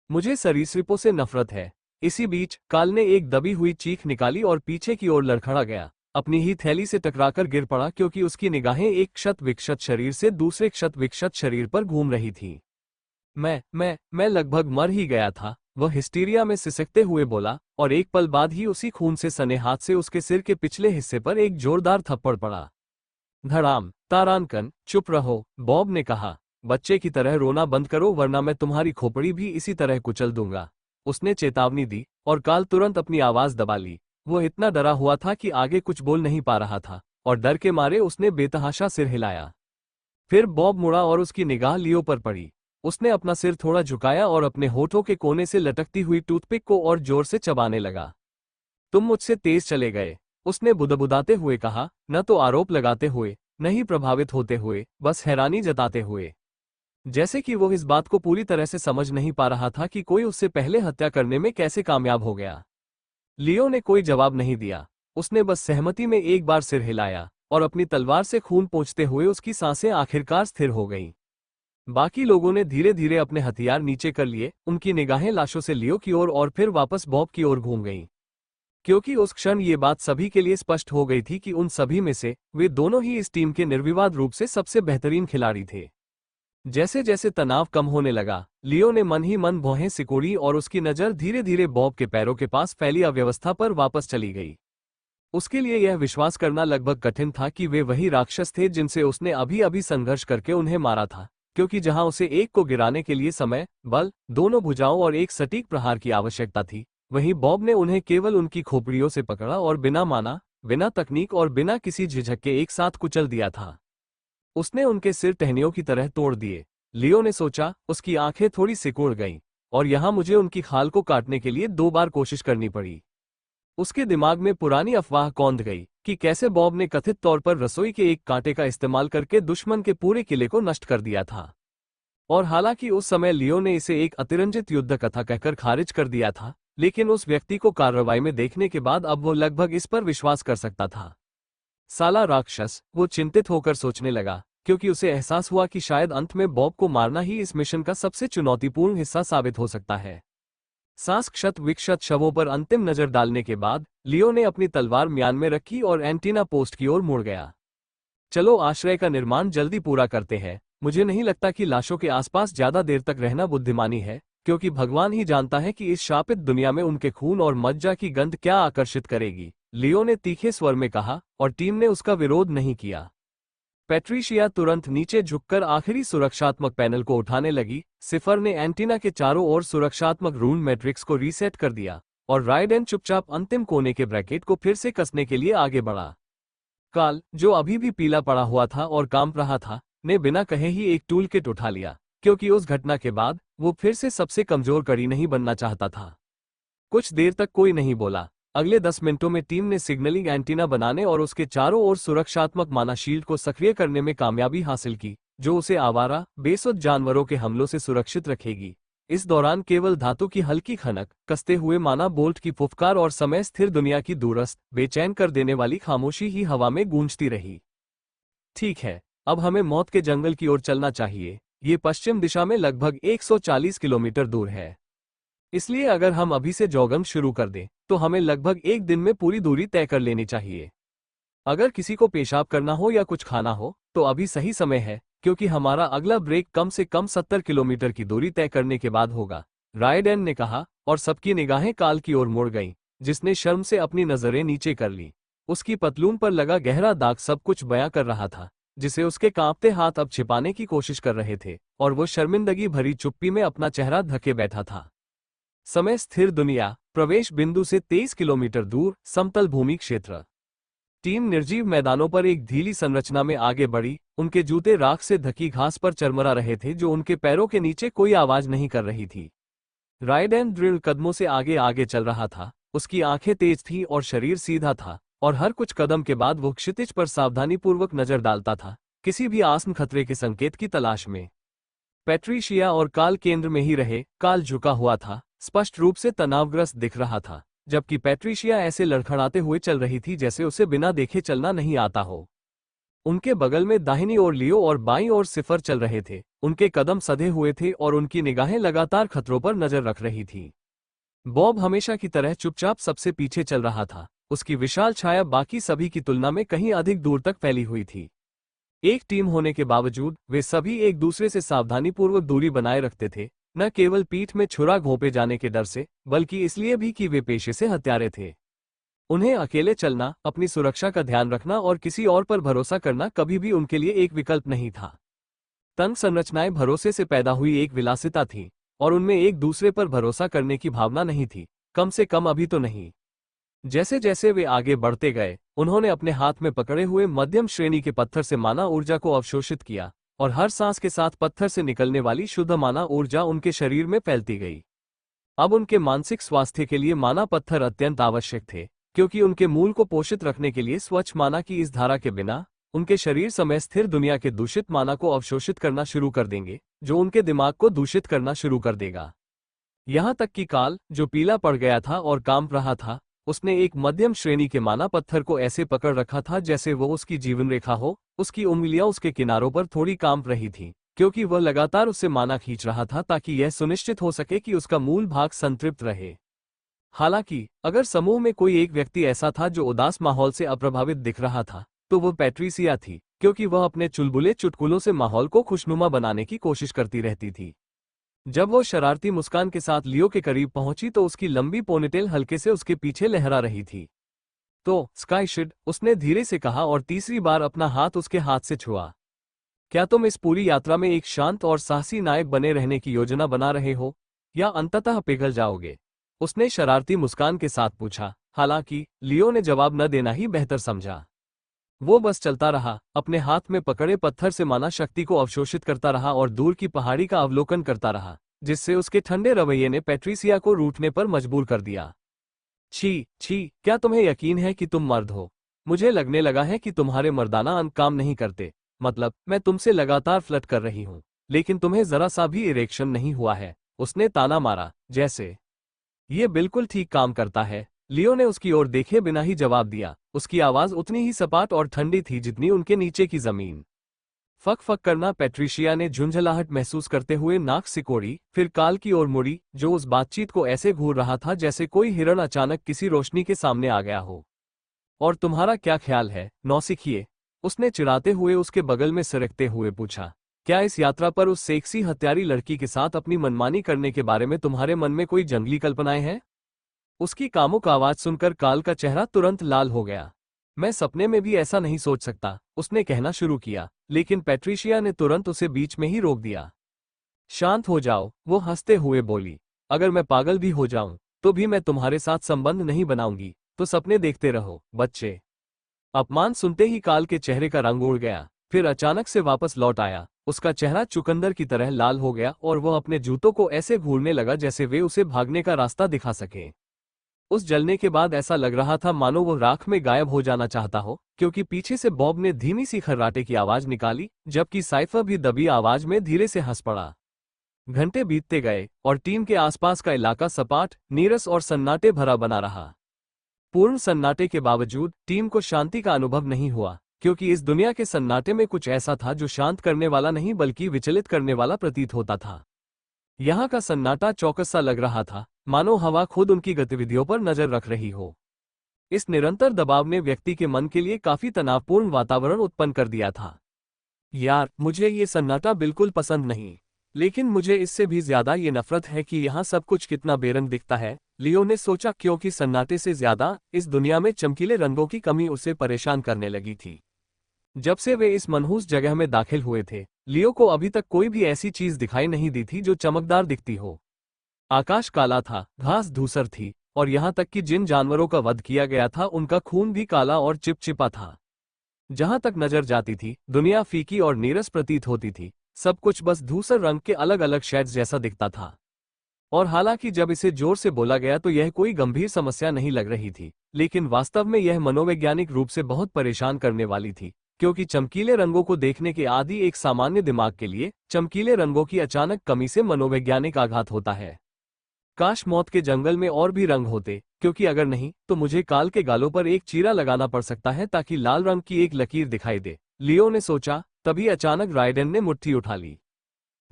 मुझे सरीसृपों से नफरत है। इसी बीच काल ने एक दबी हुई चीख निकाली और पीछे की ओर लड़खड़ा गया, अपनी ही थैली से टकराकर गिर पड़ा, क्योंकि उसकी निगाहें एक क्षत विक्षत शरीर से दूसरे क्षत विक्षत शरीर पर घूम रही थी। मैं लगभग मर ही गया था, वह हिस्टीरिया में सिसकते हुए बोला, और एक पल बाद ही उसी खून से सने हाथ से उसके सिर के पिछले हिस्से पर एक जोरदार थप्पड़ पड़ा। धड़ाम। तारानकन, चुप रहो, बॉब ने कहा। बच्चे की तरह रोना बंद करो वरना मैं तुम्हारी खोपड़ी भी इसी तरह कुचल दूंगा। उसने चेतावनी दी, और काल तुरंत अपनी आवाज दबा ली। वो इतना डरा हुआ था कि आगे कुछ बोल नहीं पा रहा था, और डर के मारे उसने बेतहाशा सिर हिलाया। फिर बॉब मुड़ा और उसकी निगाह लियो पर पड़ी। उसने अपना सिर थोड़ा झुकाया और अपने होठों के कोने से लटकती हुई टूथपिक को और जोर से चबाने लगा। तुम मुझसे तेज चले गए, उसने बुदबुदाते हुए कहा, न तो आरोप लगाते हुए, न ही प्रभावित होते हुए, बस हैरानी जताते हुए। जैसे कि वो इस बात को पूरी तरह से समझ नहीं पा रहा था कि कोई उससे पहले हत्या करने में कैसे कामयाब हो गया। लियो ने कोई जवाब नहीं दिया। उसने बस सहमति में एक बार सिर हिलाया, और अपनी तलवार से खून पोंछते हुए उसकी सांसें आखिरकार स्थिर हो गईं। बाकी लोगों ने धीरे धीरे अपने हथियार नीचे कर लिए। उनकी निगाहें लाशों से लियो की ओर और फिर वापस बॉब की ओर घूम गईं। क्योंकि उस क्षण ये बात सभी के लिए स्पष्ट हो गई थी कि उन सभी में से वे दोनों ही इस टीम के निर्विवाद रूप से सबसे बेहतरीन खिलाड़ी थे। जैसे जैसे तनाव कम होने लगा, लियो ने मन ही मन भौहें सिकोड़ी और उसकी नज़र धीरे धीरे बॉब के पैरों के पास फैली अव्यवस्था पर वापस चली गई। उसके लिए यह विश्वास करना लगभग कठिन था कि वे वही राक्षस थे जिनसे उसने अभी अभी संघर्ष करके उन्हें मारा था, क्योंकि जहां उसे एक को गिराने के लिए समय, बल, दोनों भुजाओं और एक सटीक प्रहार की आवश्यकता थी, वहीं बॉब ने उन्हें केवल उनकी खोपड़ियों से पकड़ा और बिना माना, बिना तकनीक और बिना किसी झिझक के एक साथ कुचल दिया था। उसने उनके सिर टहनियों की तरह तोड़ दिए। लियो ने सोचा, उसकी आंखें थोड़ी सिकुड़ गईं, और यहां मुझे उनकी खाल को काटने के लिए 2 बार कोशिश करनी पड़ी। उसके दिमाग में पुरानी अफवाह कौंध गई कि कैसे बॉब ने कथित तौर पर रसोई के एक कांटे का इस्तेमाल करके दुश्मन के पूरे किले को नष्ट कर दिया था। और हालांकि उस समय लियो ने इसे एक अतिरंजित युद्ध कथा कहकर खारिज कर दिया था, लेकिन उस व्यक्ति को कार्रवाई में देखने के बाद अब वो लगभग इस पर विश्वास कर सकता था। साला राक्षस, वो चिंतित होकर सोचने लगा, क्योंकि उसे एहसास हुआ कि शायद अंत में बॉब को मारना ही इस मिशन का सबसे चुनौतीपूर्ण हिस्सा साबित हो सकता है। सांस क्षत विक्षत शवों पर अंतिम नजर डालने के बाद लियो ने अपनी तलवार म्यान में रखी और एंटीना पोस्ट की ओर मुड़ गया। चलो आश्रय का निर्माण जल्दी पूरा करते हैं। मुझे नहीं लगता कि लाशों के आसपास ज्यादा देर तक रहना बुद्धिमानी है, क्योंकि भगवान ही जानता है कि इस शापित दुनिया में उनके खून और मज्जा की गंध क्या आकर्षित करेगी, लियो ने तीखे स्वर में कहा, और टीम ने उसका विरोध नहीं किया। पैट्रिशिया तुरंत नीचे झुककर आखिरी सुरक्षात्मक पैनल को उठाने लगी। सिफर ने एंटीना के चारों ओर सुरक्षात्मक रूम मैट्रिक्स को रीसेट कर दिया, और राइडेन चुपचाप अंतिम कोने के ब्रैकेट को फिर से कसने के लिए आगे बढ़ा। काल, जो अभी भी पीला पड़ा हुआ था और कांप रहा था, ने बिना कहे ही एक टूल किट उठा लिया, क्योंकि उस घटना के बाद वो फिर से सबसे कमजोर कड़ी नहीं बनना चाहता था। कुछ देर तक कोई नहीं बोला। अगले 10 मिनटों में टीम ने सिग्नलिंग एंटीना बनाने और उसके चारों ओर सुरक्षात्मक माना शील्ड को सक्रिय करने में कामयाबी हासिल की, जो उसे आवारा, बेसुध जानवरों के हमलों से सुरक्षित रखेगी। इस दौरान केवल धातु की हल्की खनक, कसते हुए माना बोल्ट की फुफकार और समय स्थिर दुनिया की दूरस्थ, बेचैन कर देने वाली खामोशी ही हवा में गूंजती रही। ठीक है, अब हमें मौत के जंगल की ओर चलना चाहिए। ये पश्चिम दिशा में लगभग 140 किलोमीटर दूर है। इसलिए अगर हम अभी से जॉगिंग शुरू कर दें, तो हमें लगभग 1 दिन में पूरी दूरी तय कर लेनी चाहिए। अगर किसी को पेशाब करना हो या कुछ खाना हो, तो अभी सही समय है, क्योंकि हमारा अगला ब्रेक कम से कम 70 किलोमीटर की दूरी तय करने के बाद होगा, रायडेन ने कहा, और सबकी निगाहें काल की ओर मुड़ गईं, जिसने शर्म से अपनी नजरें नीचे कर ली। उसकी पतलून पर लगा गहरा दाग सब कुछ बयां कर रहा था, जिसे उसके कांपते हाथ अब छिपाने की कोशिश कर रहे थे, और वो शर्मिंदगी भरी चुप्पी में अपना चेहरा ढके बैठा था। समय स्थिर दुनिया, प्रवेश बिंदु से 23 किलोमीटर दूर, समतल भूमि क्षेत्र। टीम निर्जीव मैदानों पर एक ढीली संरचना में आगे बढ़ी। उनके जूते राख से ढकी घास पर चरमरा रहे थे, जो उनके पैरों के नीचे कोई आवाज नहीं कर रही थी। राइडेन ड्रिल कदमों से आगे आगे चल रहा था। उसकी आंखें तेज थीं और शरीर सीधा था, और हर कुछ कदम के बाद वो क्षितिज पर सावधानीपूर्वक नजर डालता था, किसी भी आसन्न खतरे के संकेत की तलाश में। पैट्रिशिया और काल केंद्र में ही रहे। काल झुका हुआ था, स्पष्ट रूप से तनावग्रस्त दिख रहा था, जबकि पैट्रिशिया ऐसे लड़खड़ाते हुए चल रही थी जैसे उसे बिना देखे चलना नहीं आता हो। उनके बगल में दाहिनी ओर लियो और बाईं ओर सिफर चल रहे थे। उनके कदम सधे हुए थे और उनकी निगाहें लगातार खतरों पर नजर रख रही थी। बॉब हमेशा की तरह चुपचाप सबसे पीछे चल रहा था। उसकी विशाल छाया बाकी सभी की तुलना में कहीं अधिक दूर तक फैली हुई थी। एक टीम होने के बावजूद वे सभी एक दूसरे से सावधानीपूर्वक दूरी बनाए रखते थे, न केवल पीठ में छुरा घोंपे जाने के डर से, बल्कि इसलिए भी कि वे पेशे से हत्यारे थे। उन्हें अकेले चलना, अपनी सुरक्षा का ध्यान रखना और किसी और पर भरोसा करना कभी भी उनके लिए एक विकल्प नहीं था। तंग संरचनाएं भरोसे से पैदा हुई एक विलासिता थी, और उनमें एक दूसरे पर भरोसा करने की भावना नहीं थी, कम से कम अभी तो नहीं। जैसे जैसे वे आगे बढ़ते गए, उन्होंने अपने हाथ में पकड़े हुए मध्यम श्रेणी के पत्थर से माना ऊर्जा को अवशोषित किया, और हर सांस के साथ पत्थर से निकलने वाली शुद्ध माना ऊर्जा उनके शरीर में फैलती गई। अब उनके मानसिक स्वास्थ्य के लिए माना पत्थर अत्यंत आवश्यक थे, क्योंकि उनके मूल को पोषित रखने के लिए स्वच्छ माना की इस धारा के बिना उनके शरीर समय स्थिर दुनिया के दूषित माना को अवशोषित करना शुरू कर देंगे, जो उनके दिमाग को दूषित करना शुरू कर देगा। यहां तक कि काल, जो पीला पड़ गया था और कांप रहा था, उसने एक मध्यम श्रेणी के माना पत्थर को ऐसे पकड़ रखा था जैसे वो उसकी जीवन रेखा हो। उसकी उंगलियां उसके किनारों पर थोड़ी कांप रही थीं, क्योंकि वह लगातार उससे माना खींच रहा था ताकि यह सुनिश्चित हो सके कि उसका मूल भाग संतृप्त रहे। हालांकि अगर समूह में कोई एक व्यक्ति ऐसा था जो उदास माहौल से अप्रभावित दिख रहा था, तो वह पैट्रिसिया थी, क्योंकि वह अपने चुलबुले चुटकुलों से माहौल को खुशनुमा बनाने की कोशिश करती रहती थी। जब वो शरारती मुस्कान के साथ लियो के करीब पहुंची तो उसकी लंबी पोनीटेल हल्के से उसके पीछे लहरा रही थी। तो स्काईशिड, उसने धीरे से कहा और तीसरी बार अपना हाथ उसके हाथ से छुआ। क्या तुम इस पूरी यात्रा में एक शांत और साहसी नायक बने रहने की योजना बना रहे हो, या अंततः पिघल जाओगे? उसने शरारती मुस्कान के साथ पूछा। हालांकि लियो ने जवाब न देना ही बेहतर समझा। वो बस चलता रहा, अपने हाथ में पकड़े पत्थर से माना शक्ति को अवशोषित करता रहा और दूर की पहाड़ी का अवलोकन करता रहा, जिससे उसके ठंडे रवैये ने पैट्रिसिया को रूठने पर मजबूर कर दिया। छी छी, क्या तुम्हें यकीन है कि तुम मर्द हो? मुझे लगने लगा है कि तुम्हारे मर्दाना अंग काम नहीं करते। मतलब, मैं तुमसे लगातार फ्लर्ट कर रही हूं, लेकिन तुम्हें जरा सा भी इरेक्शन नहीं हुआ है। उसने ताना मारा, जैसे ये बिल्कुल ठीक काम करता है। लियो ने उसकी ओर देखे बिना ही जवाब दिया। उसकी आवाज उतनी ही सपाट और ठंडी थी जितनी उनके नीचे की जमीन। फक फक करना। पैट्रिशिया ने झुंझलाहट महसूस करते हुए नाक सिकोड़ी, फिर काल की ओर मुड़ी, जो उस बातचीत को ऐसे घूर रहा था जैसे कोई हिरण अचानक किसी रोशनी के सामने आ गया हो। और तुम्हारा क्या ख्याल है, नौसिखिए? उसने चिढ़ाते हुए उसके बगल में सरकते हुए पूछा। क्या इस यात्रा पर उस सेक्सी हत्यारी लड़की के साथ अपनी मनमानी करने के बारे में तुम्हारे मन में कोई जंगली कल्पनाएं हैं? उसकी कामुक आवाज सुनकर काल का चेहरा तुरंत लाल हो गया। मैं सपने में भी ऐसा नहीं सोच सकता, उसने कहना शुरू किया, लेकिन पैट्रिशिया ने तुरंत उसे बीच में ही रोक दिया। शांत हो जाओ, वो हंसते हुए बोली। अगर मैं पागल भी हो जाऊं, तो भी मैं तुम्हारे साथ संबंध नहीं बनाऊंगी, तो सपने देखते रहो, बच्चे। अपमान सुनते ही काल के चेहरे का रंग उड़ गया, फिर अचानक से वापस लौट आया। उसका चेहरा चुकंदर की तरह लाल हो गया और वह अपने जूतों को ऐसे घूरने लगा जैसे वे उसे भागने का रास्ता दिखा सके। उस जलने के बाद ऐसा लग रहा था मानो वो राख में गायब हो जाना चाहता हो, क्योंकि पीछे से बॉब ने धीमी सी खर्राटे की आवाज निकाली, जबकि साइफर भी दबी आवाज में धीरे से हंस पड़ा। घंटे बीतते गए और टीम के आसपास का इलाका सपाट, नीरस और सन्नाटे भरा बना रहा। पूर्ण सन्नाटे के बावजूद टीम को शांति का अनुभव नहीं हुआ, क्योंकि इस दुनिया के सन्नाटे में कुछ ऐसा था जो शांत करने वाला नहीं बल्कि विचलित करने वाला प्रतीत होता था। यहाँ का सन्नाटा चौकस सा लग रहा था, मानो हवा खुद उनकी गतिविधियों पर नजर रख रही हो। इस निरंतर दबाव ने व्यक्ति के मन के लिए काफी तनावपूर्ण वातावरण उत्पन्न कर दिया था। यार, मुझे ये सन्नाटा बिल्कुल पसंद नहीं, लेकिन मुझे इससे भी ज्यादा ये नफरत है कि यहाँ सब कुछ कितना बेरंग दिखता है, लियो ने सोचा, क्योंकि सन्नाटे से ज्यादा इस दुनिया में चमकीले रंगों की कमी उसे परेशान करने लगी थी। जब से वे इस मनहूस जगह में दाखिल हुए थे, लियो को अभी तक कोई भी ऐसी चीज दिखाई नहीं दी थी जो चमकदार दिखती हो। आकाश काला था, घास धूसर थी, और यहाँ तक कि जिन जानवरों का वध किया गया था उनका खून भी काला और चिपचिपा था। जहां तक नजर जाती थी, दुनिया फीकी और नीरस प्रतीत होती थी। सब कुछ बस धूसर रंग के अलग अलग शेड्स जैसा दिखता था। और हालांकि जब इसे जोर से बोला गया तो यह कोई गंभीर समस्या नहीं लग रही थी, लेकिन वास्तव में यह मनोवैज्ञानिक रूप से बहुत परेशान करने वाली थी, क्योंकि चमकीले रंगों को देखने के आदी एक सामान्य दिमाग के लिए चमकीले रंगों की अचानक कमी से मनोवैज्ञानिक आघात होता है। काश मौत के जंगल में और भी रंग होते, क्योंकि अगर नहीं तो मुझे काल के गालों पर एक चीरा लगाना पड़ सकता है ताकि लाल रंग की एक लकीर दिखाई दे, लियो ने सोचा। तभी अचानक राइडेन ने मुट्ठी उठा ली।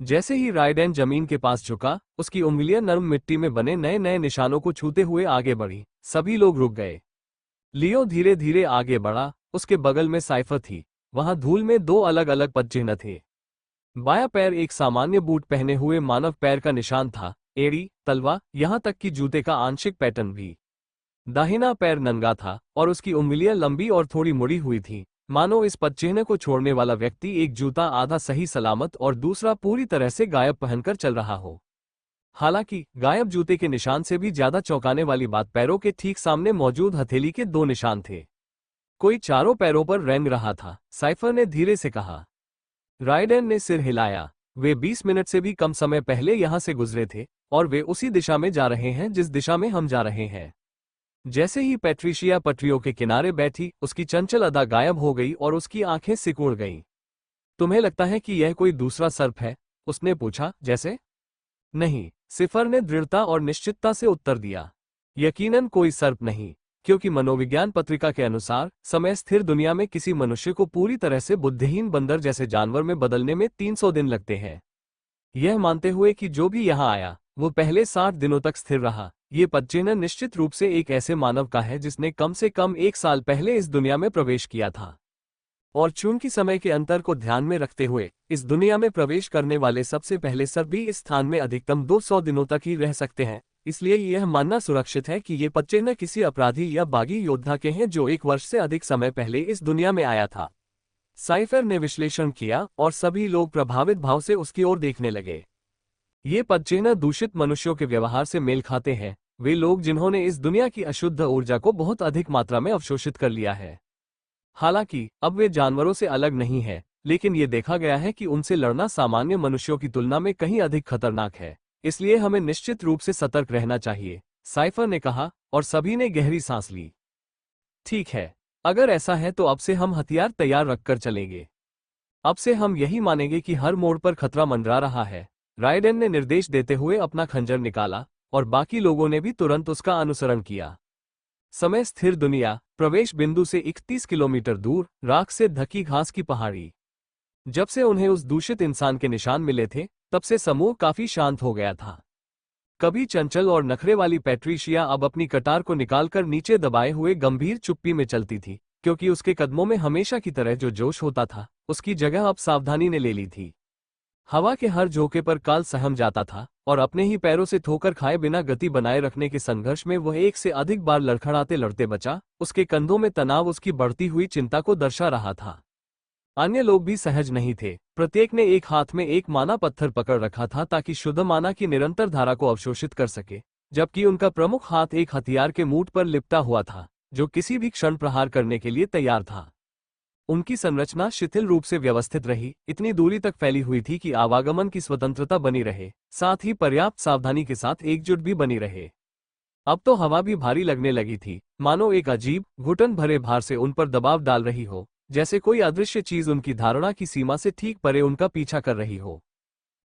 जैसे ही राइडेन जमीन के पास झुका, उसकी उंगलियां नरम मिट्टी में बने नए नए निशानों को छूते हुए आगे बढ़ी। सभी लोग रुक गए। लियो धीरे धीरे आगे बढ़ा। उसके बगल में साइफर थी। वहां धूल में दो अलग अलग पदचिह्न थे। बायां पैर एक सामान्य बूट पहने हुए मानव पैर का निशान था, एड़ी, तलवा, यहां तक कि जूते का आंशिक पैटर्न भी। दाहिना पैर नंगा था और उसकी उंगलियां लंबी और थोड़ी मुड़ी हुई थीं, मानो इस पदचिह्न को छोड़ने वाला व्यक्ति एक जूता आधा सही सलामत और दूसरा पूरी तरह से गायब पहनकर चल रहा हो। हालांकि गायब जूते के निशान से भी ज्यादा चौंकाने वाली बात पैरों के ठीक सामने मौजूद हथेली के 2 निशान थे। कोई चारों पैरों पर रेंग रहा था, साइफर ने धीरे से कहा। राइडेन ने सिर हिलाया। वे 20 मिनट से भी कम समय पहले यहां से गुजरे थे और वे उसी दिशा में जा रहे हैं जिस दिशा में हम जा रहे हैं। जैसे ही पैट्रिशिया पटरियों के किनारे बैठी, उसकी चंचल अदा गायब हो गई और उसकी आंखें सिकुड़ गईं। तुम्हें लगता है कि यह कोई दूसरा सर्प है? उसने पूछा। जैसे? नहीं, सिफर ने दृढ़ता और निश्चितता से उत्तर दिया। यकीनन कोई सर्प नहीं, क्योंकि मनोविज्ञान पत्रिका के अनुसार समय स्थिर दुनिया में किसी मनुष्य को पूरी तरह से बुद्धिहीन बंदर जैसे जानवर में बदलने में 300 दिन लगते हैं। यह मानते हुए कि जो भी यहां आया वो पहले 60 दिनों तक स्थिर रहा, ये पदचिह्न निश्चित रूप से एक ऐसे मानव का है जिसने कम से कम 1 साल पहले इस दुनिया में प्रवेश किया था। और चूंकि समय के अंतर को ध्यान में रखते हुए इस दुनिया में प्रवेश करने वाले सबसे पहले सर्प भी इस स्थान में अधिकतम 200 दिनों तक ही रह सकते हैं, इसलिए यह मानना सुरक्षित है कि ये पदचिह्न किसी अपराधी या बागी योद्धा के हैं जो 1 वर्ष से अधिक समय पहले इस दुनिया में आया था। साइफर ने विश्लेषण किया और सभी लोग प्रभावित भाव से उसकी ओर देखने लगे। ये पदचिह्न दूषित मनुष्यों के व्यवहार से मेल खाते हैं, वे लोग जिन्होंने इस दुनिया की अशुद्ध ऊर्जा को बहुत अधिक मात्रा में अवशोषित कर लिया है। हालांकि अब वे जानवरों से अलग नहीं है, लेकिन ये देखा गया है कि उनसे लड़ना सामान्य मनुष्यों की तुलना में कहीं अधिक खतरनाक है, इसलिए हमें निश्चित रूप से सतर्क रहना चाहिए, साइफर ने कहा, और सभी ने गहरी सांस ली। ठीक है, अगर ऐसा है तो अब से हम हथियार तैयार रखकर चलेंगे। अब से हम यही मानेंगे कि हर मोड़ पर खतरा मंडरा रहा है। राइडेन ने निर्देश देते हुए अपना खंजर निकाला और बाकी लोगों ने भी तुरंत उसका अनुसरण किया। समय स्थिर दुनिया, प्रवेश बिंदु से 31 किलोमीटर दूर, राख से ढकी घास की पहाड़ी। जब से उन्हें उस दूषित इंसान के निशान मिले थे, तब से समूह काफी शांत हो गया था। कभी चंचल और नखरे वाली पैट्रिशिया अब अपनी कटार को निकालकर नीचे दबाए हुए गंभीर चुप्पी में चलती थी, क्योंकि उसके कदमों में हमेशा की तरह जो जोश होता था, उसकी जगह अब सावधानी ने ले ली थी। हवा के हर झोंके पर काल सहम जाता था और अपने ही पैरों से ठोकर खाए बिना गति बनाए रखने के संघर्ष में वह एक से अधिक बार लड़खड़ाते लड़ते बचा। उसके कंधों में तनाव उसकी बढ़ती हुई चिंता को दर्शा रहा था। अन्य लोग भी सहज नहीं थे। प्रत्येक ने एक हाथ में एक माना पत्थर पकड़ रखा था ताकि शुद्ध माना की निरंतर धारा को अवशोषित कर सके, जबकि उनका प्रमुख हाथ एक हथियार के मूठ पर लिपटा हुआ था जो किसी भी क्षण प्रहार करने के लिए तैयार था। उनकी संरचना शिथिल रूप से व्यवस्थित रही, इतनी दूरी तक फैली हुई थी कि आवागमन की स्वतंत्रता बनी रहे, साथ ही पर्याप्त सावधानी के साथ एकजुट भी बनी रहे। अब तो हवा भी भारी लगने लगी थी, मानो एक अजीब घुटन भरे भार से उन पर दबाव डाल रही हो, जैसे कोई अदृश्य चीज उनकी धारणा की सीमा से ठीक परे उनका पीछा कर रही हो।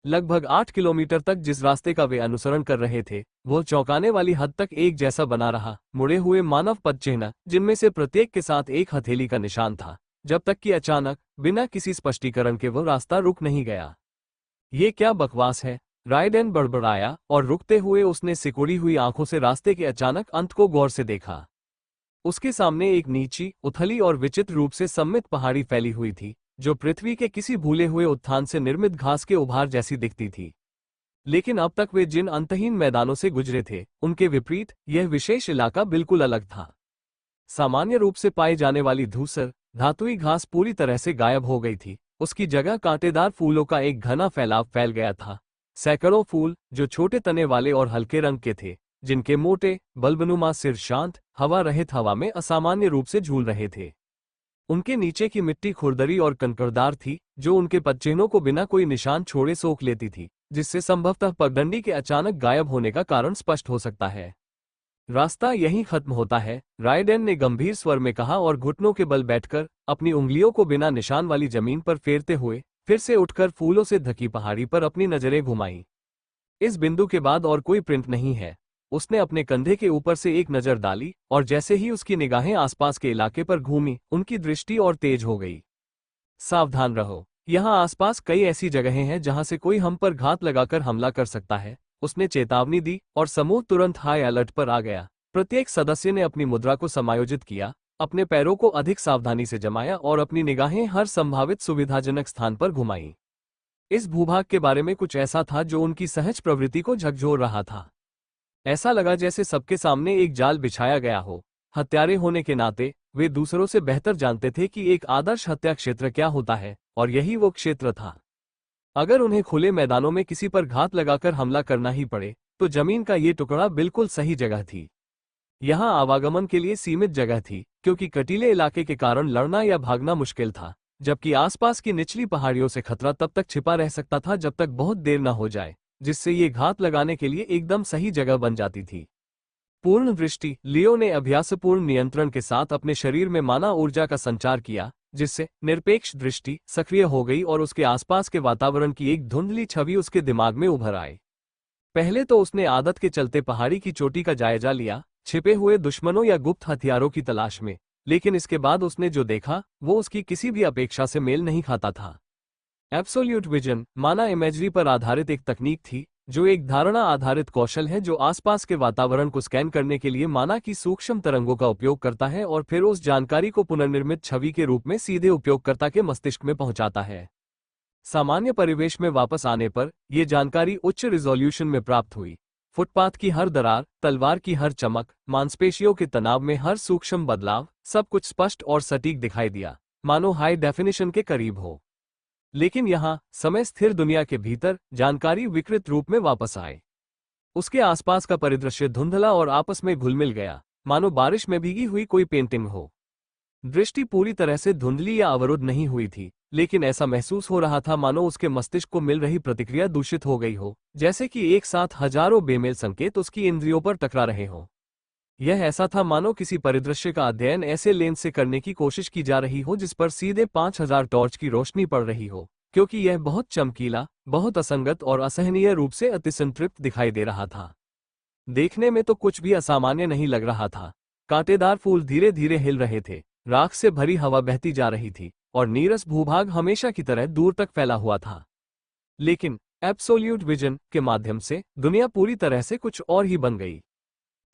लगभग 8 किलोमीटर तक जिस रास्ते का वे अनुसरण कर रहे थे, वो चौंकाने वाली हद तक एक जैसा बना रहा। मुड़े हुए मानव पदचिह्न, जिनमें से प्रत्येक के साथ एक हथेली का निशान था, जब तक कि अचानक बिना किसी स्पष्टीकरण के वो रास्ता रुक नहीं गया। ये क्या बकवास है? राइडेन बड़बड़ाया और रुकते हुए उसने सिकुड़ी हुई आंखों से रास्ते के अचानक अंत को गौर से देखा। उसके सामने एक नीची, उथली और विचित्र रूप से सममित पहाड़ी फैली हुई थी, जो पृथ्वी के किसी भूले हुए उत्थान से निर्मित घास के उभार जैसी दिखती थी। लेकिन अब तक वे जिन अंतहीन मैदानों से गुजरे थे, उनके विपरीत यह विशेष इलाका बिल्कुल अलग था। सामान्य रूप से पाई जाने वाली धूसर, धातुई घास पूरी तरह से गायब हो गई थी। उसकी जगह कांटेदार फूलों का एक घना फैलाव फैल गया था। सैकड़ों फूल, जो छोटे तने वाले और हल्के रंग के थे, जिनके मोटे, बल्बनुमा सिर शांत, हवा रहित हवा में असामान्य रूप से झूल रहे थे। उनके नीचे की मिट्टी खुरदरी और कंकड़दार थी, जो उनके पदचिह्नों को बिना कोई निशान छोड़े सोख लेती थी, जिससे संभवतः पगडंडी के अचानक गायब होने का कारण स्पष्ट हो सकता है। रास्ता यहीं खत्म होता है, राइडेन ने गंभीर स्वर में कहा और घुटनों के बल बैठकर अपनी उंगलियों को बिना निशान वाली जमीन पर फेरते हुए फिर से उठकर फूलों से ढकी पहाड़ी पर अपनी नजरें घुमाईं। इस बिंदु के बाद और कोई प्रिंट नहीं है। उसने अपने कंधे के ऊपर से एक नजर डाली और जैसे ही उसकी निगाहें आसपास के इलाके पर घूमी, उनकी दृष्टि और तेज हो गई। सावधान रहो, यहाँ आसपास कई ऐसी जगहें हैं जहां से कोई हम पर घात लगाकर हमला कर सकता है, उसने चेतावनी दी और समूह तुरंत हाई अलर्ट पर आ गया। प्रत्येक सदस्य ने अपनी मुद्रा को समायोजित किया, अपने पैरों को अधिक सावधानी से जमाया और अपनी निगाहें हर संभावित सुविधाजनक स्थान पर घुमाईं। इस भूभाग के बारे में कुछ ऐसा था जो उनकी सहज प्रवृत्ति को झकझोर रहा था। ऐसा लगा जैसे सबके सामने एक जाल बिछाया गया हो। हत्यारे होने के नाते वे दूसरों से बेहतर जानते थे कि एक आदर्श हत्या क्षेत्र क्या होता है, और यही वो क्षेत्र था। अगर उन्हें खुले मैदानों में किसी पर घात लगाकर हमला करना ही पड़े, तो जमीन का ये टुकड़ा बिल्कुल सही जगह थी। यहाँ आवागमन के लिए सीमित जगह थी, क्योंकि कटीले इलाके के कारण लड़ना या भागना मुश्किल था, जबकि आसपास की निचली पहाड़ियों से खतरा तब तक छिपा रह सकता था जब तक बहुत देर न हो जाए, जिससे ये घात लगाने के लिए एकदम सही जगह बन जाती थी। पूर्ण दृष्टि। लियो ने अभ्यासपूर्ण नियंत्रण के साथ अपने शरीर में माना ऊर्जा का संचार किया, जिससे निरपेक्ष दृष्टि सक्रिय हो गई और उसके आसपास के वातावरण की एक धुंधली छवि उसके दिमाग में उभर आई। पहले तो उसने आदत के चलते पहाड़ी की चोटी का जायजा लिया, छिपे हुए दुश्मनों या गुप्त हथियारों की तलाश में, लेकिन इसके बाद उसने जो देखा वो उसकी किसी भी अपेक्षा से मेल नहीं खाता था। एब्सोल्यूट विजन माना इमेजरी पर आधारित एक तकनीक थी, जो एक धारणा आधारित कौशल है जो आसपास के वातावरण को स्कैन करने के लिए माना की सूक्ष्म तरंगों का उपयोग करता है और फिर उस जानकारी को पुनर्निर्मित छवि के रूप में सीधे उपयोगकर्ता के मस्तिष्क में पहुंचाता है। सामान्य परिवेश में वापस आने पर यह जानकारी उच्च रिजोल्यूशन में प्राप्त हुई। फुटपाथ की हर दरार, तलवार की हर चमक, मांसपेशियों के तनाव में हर सूक्ष्म बदलाव, सब कुछ स्पष्ट और सटीक दिखाई दिया, मानो हाई डेफिनेशन के करीब हो। लेकिन यहाँ समय स्थिर दुनिया के भीतर जानकारी विकृत रूप में वापस आए। उसके आसपास का परिदृश्य धुंधला और आपस में घुलमिल गया, मानो बारिश में भीगी हुई कोई पेंटिंग हो। दृष्टि पूरी तरह से धुंधली या अवरुद्ध नहीं हुई थी, लेकिन ऐसा महसूस हो रहा था मानो उसके मस्तिष्क को मिल रही प्रतिक्रिया दूषित हो गई हो, जैसे कि एक साथ हजारों बेमेल संकेत उसकी इंद्रियों पर टकरा रहे हों। यह ऐसा था मानो किसी परिदृश्य का अध्ययन ऐसे लेंस से करने की कोशिश की जा रही हो जिस पर सीधे 5000 टॉर्च की रोशनी पड़ रही हो, क्योंकि यह बहुत चमकीला, बहुत असंगत और असहनीय रूप से अतिसंतृप्त दिखाई दे रहा था। देखने में तो कुछ भी असामान्य नहीं लग रहा था। कांटेदार फूल धीरे धीरे हिल रहे थे, राख से भरी हवा बहती जा रही थी, और नीरस भूभाग हमेशा की तरह दूर तक फैला हुआ था। लेकिन एब्सोल्यूट विजन के माध्यम से दुनिया पूरी तरह से कुछ और ही बन गई।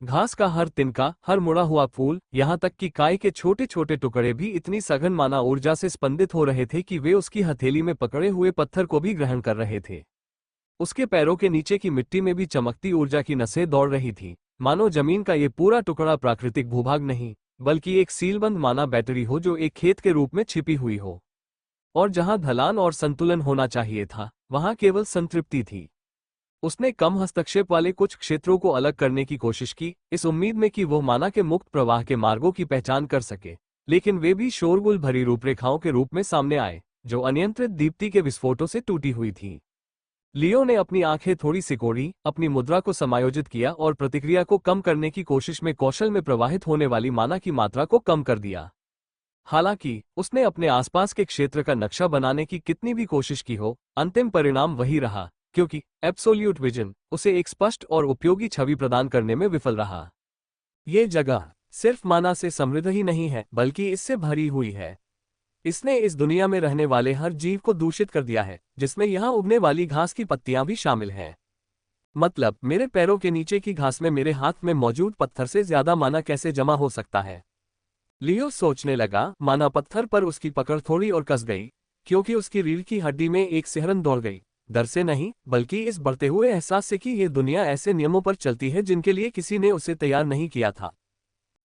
घास का हर तिनका, हर मुड़ा हुआ फूल, यहाँ तक कि काई के छोटे छोटे टुकड़े भी इतनी सघन माना ऊर्जा से स्पंदित हो रहे थे कि वे उसकी हथेली में पकड़े हुए पत्थर को भी ग्रहण कर रहे थे। उसके पैरों के नीचे की मिट्टी में भी चमकती ऊर्जा की नसें दौड़ रही थी, मानो जमीन का ये पूरा टुकड़ा प्राकृतिक भूभाग नहीं, बल्कि एक सीलबंद माना बैटरी हो जो एक खेत के रूप में छिपी हुई हो। और जहां ढलान और संतुलन होना चाहिए था, वहां केवल संतृप्ति थी। उसने कम हस्तक्षेप वाले कुछ क्षेत्रों को अलग करने की कोशिश की, इस उम्मीद में कि वो माना के मुक्त प्रवाह के मार्गों की पहचान कर सके, लेकिन वे भी शोरगुल भरी रूपरेखाओं के रूप में सामने आए, जो अनियंत्रित दीप्ति के विस्फोटों से टूटी हुई थी। लियो ने अपनी आंखें थोड़ी सिकोड़ी, अपनी मुद्रा को समायोजित किया और प्रतिक्रिया को कम करने की कोशिश में कौशल में प्रवाहित होने वाली माना की मात्रा को कम कर दिया। हालांकि उसने अपने आसपास के क्षेत्र का नक्शा बनाने की कितनी भी कोशिश की हो, अंतिम परिणाम वही रहा, क्योंकि एब्सोल्यूट विजन उसे एक स्पष्ट और उपयोगी छवि प्रदान करने में विफल रहा। ये जगह सिर्फ माना से समृद्ध ही नहीं है, बल्कि इससे भरी हुई है। इसने इस दुनिया में रहने वाले हर जीव को दूषित कर दिया है, जिसमें यहाँ उगने वाली घास की पत्तियां भी शामिल हैं। मतलब, मेरे पैरों के नीचे की घास में मेरे हाथ में मौजूद पत्थर से ज्यादा माना कैसे जमा हो सकता है? लियो सोचने लगा। माना पत्थर पर उसकी पकड़ थोड़ी और कस गई, क्योंकि उसकी रीढ़ की हड्डी में एक सिहरन दौड़ गई, डर से नहीं, बल्कि इस बढ़ते हुए एहसास से कि ये दुनिया ऐसे नियमों पर चलती है जिनके लिए किसी ने उसे तैयार नहीं किया था।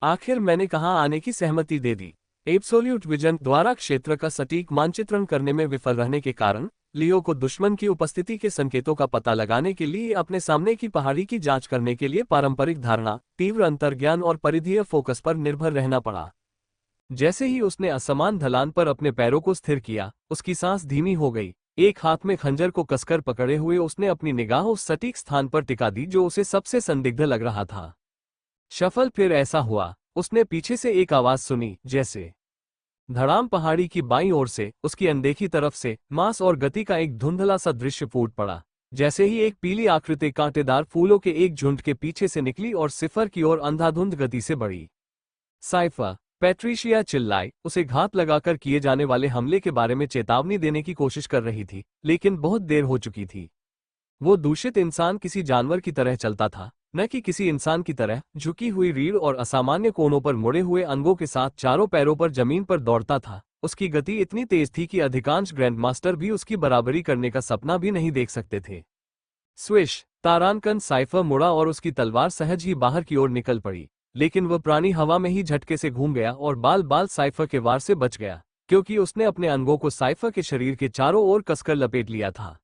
आखिर मैंने कहाँ आने की सहमति दे दी। एब्सोल्यूट विजन द्वारा क्षेत्र का सटीक मानचित्रण करने में विफल रहने के कारण लियो को दुश्मन की उपस्थिति के संकेतों का पता लगाने के लिए अपने सामने की पहाड़ी की जांच करने के लिए पारंपरिक धारणा, तीव्र अंतर्ज्ञान और परिधीय फोकस पर निर्भर रहना पड़ा। जैसे ही उसने असमान ढलान पर अपने पैरों को स्थिर किया, उसकी सांस धीमी हो गई। एक हाथ में खंजर को कसकर पकड़े हुए उसने अपनी निगाह उस सटीक स्थान पर टिका दी जो उसे सबसे संदिग्ध लग रहा था। शफल फिर ऐसा हुआ, उसने पीछे से एक आवाज सुनी, जैसे धड़ाम। पहाड़ी की बाईं ओर से, उसकी अनदेखी तरफ से, मांस और गति का एक धुंधला सा दृश्य फूट पड़ा। जैसे ही एक पीली आकृति कांटेदार फूलों के एक झुंड के पीछे से निकली और सिफर की ओर अंधाधुंध गति से बढ़ी। साइफा, पैट्रिशिया चिल्लाई, उसे घात लगाकर किए जाने वाले हमले के बारे में चेतावनी देने की कोशिश कर रही थी, लेकिन बहुत देर हो चुकी थी। वो दूषित इंसान किसी जानवर की तरह चलता था, न कि किसी इंसान की तरह झुकी हुई रीढ़ और असामान्य कोनों पर मुड़े हुए अंगों के साथ चारों पैरों पर जमीन पर दौड़ता था, उसकी गति इतनी तेज थी कि अधिकांश ग्रैंडमास्टर भी उसकी बराबरी करने का सपना भी नहीं देख सकते थे। स्विश, तारानकन साइफर मुड़ा और उसकी तलवार सहज ही बाहर की ओर निकल पड़ी, लेकिन वह प्राणी हवा में ही झटके से घूम गया और बाल बाल साइफर के वार से बच गया, क्योंकि उसने अपने अंगों को साइफर के शरीर के चारों ओर कसकर लपेट लिया था।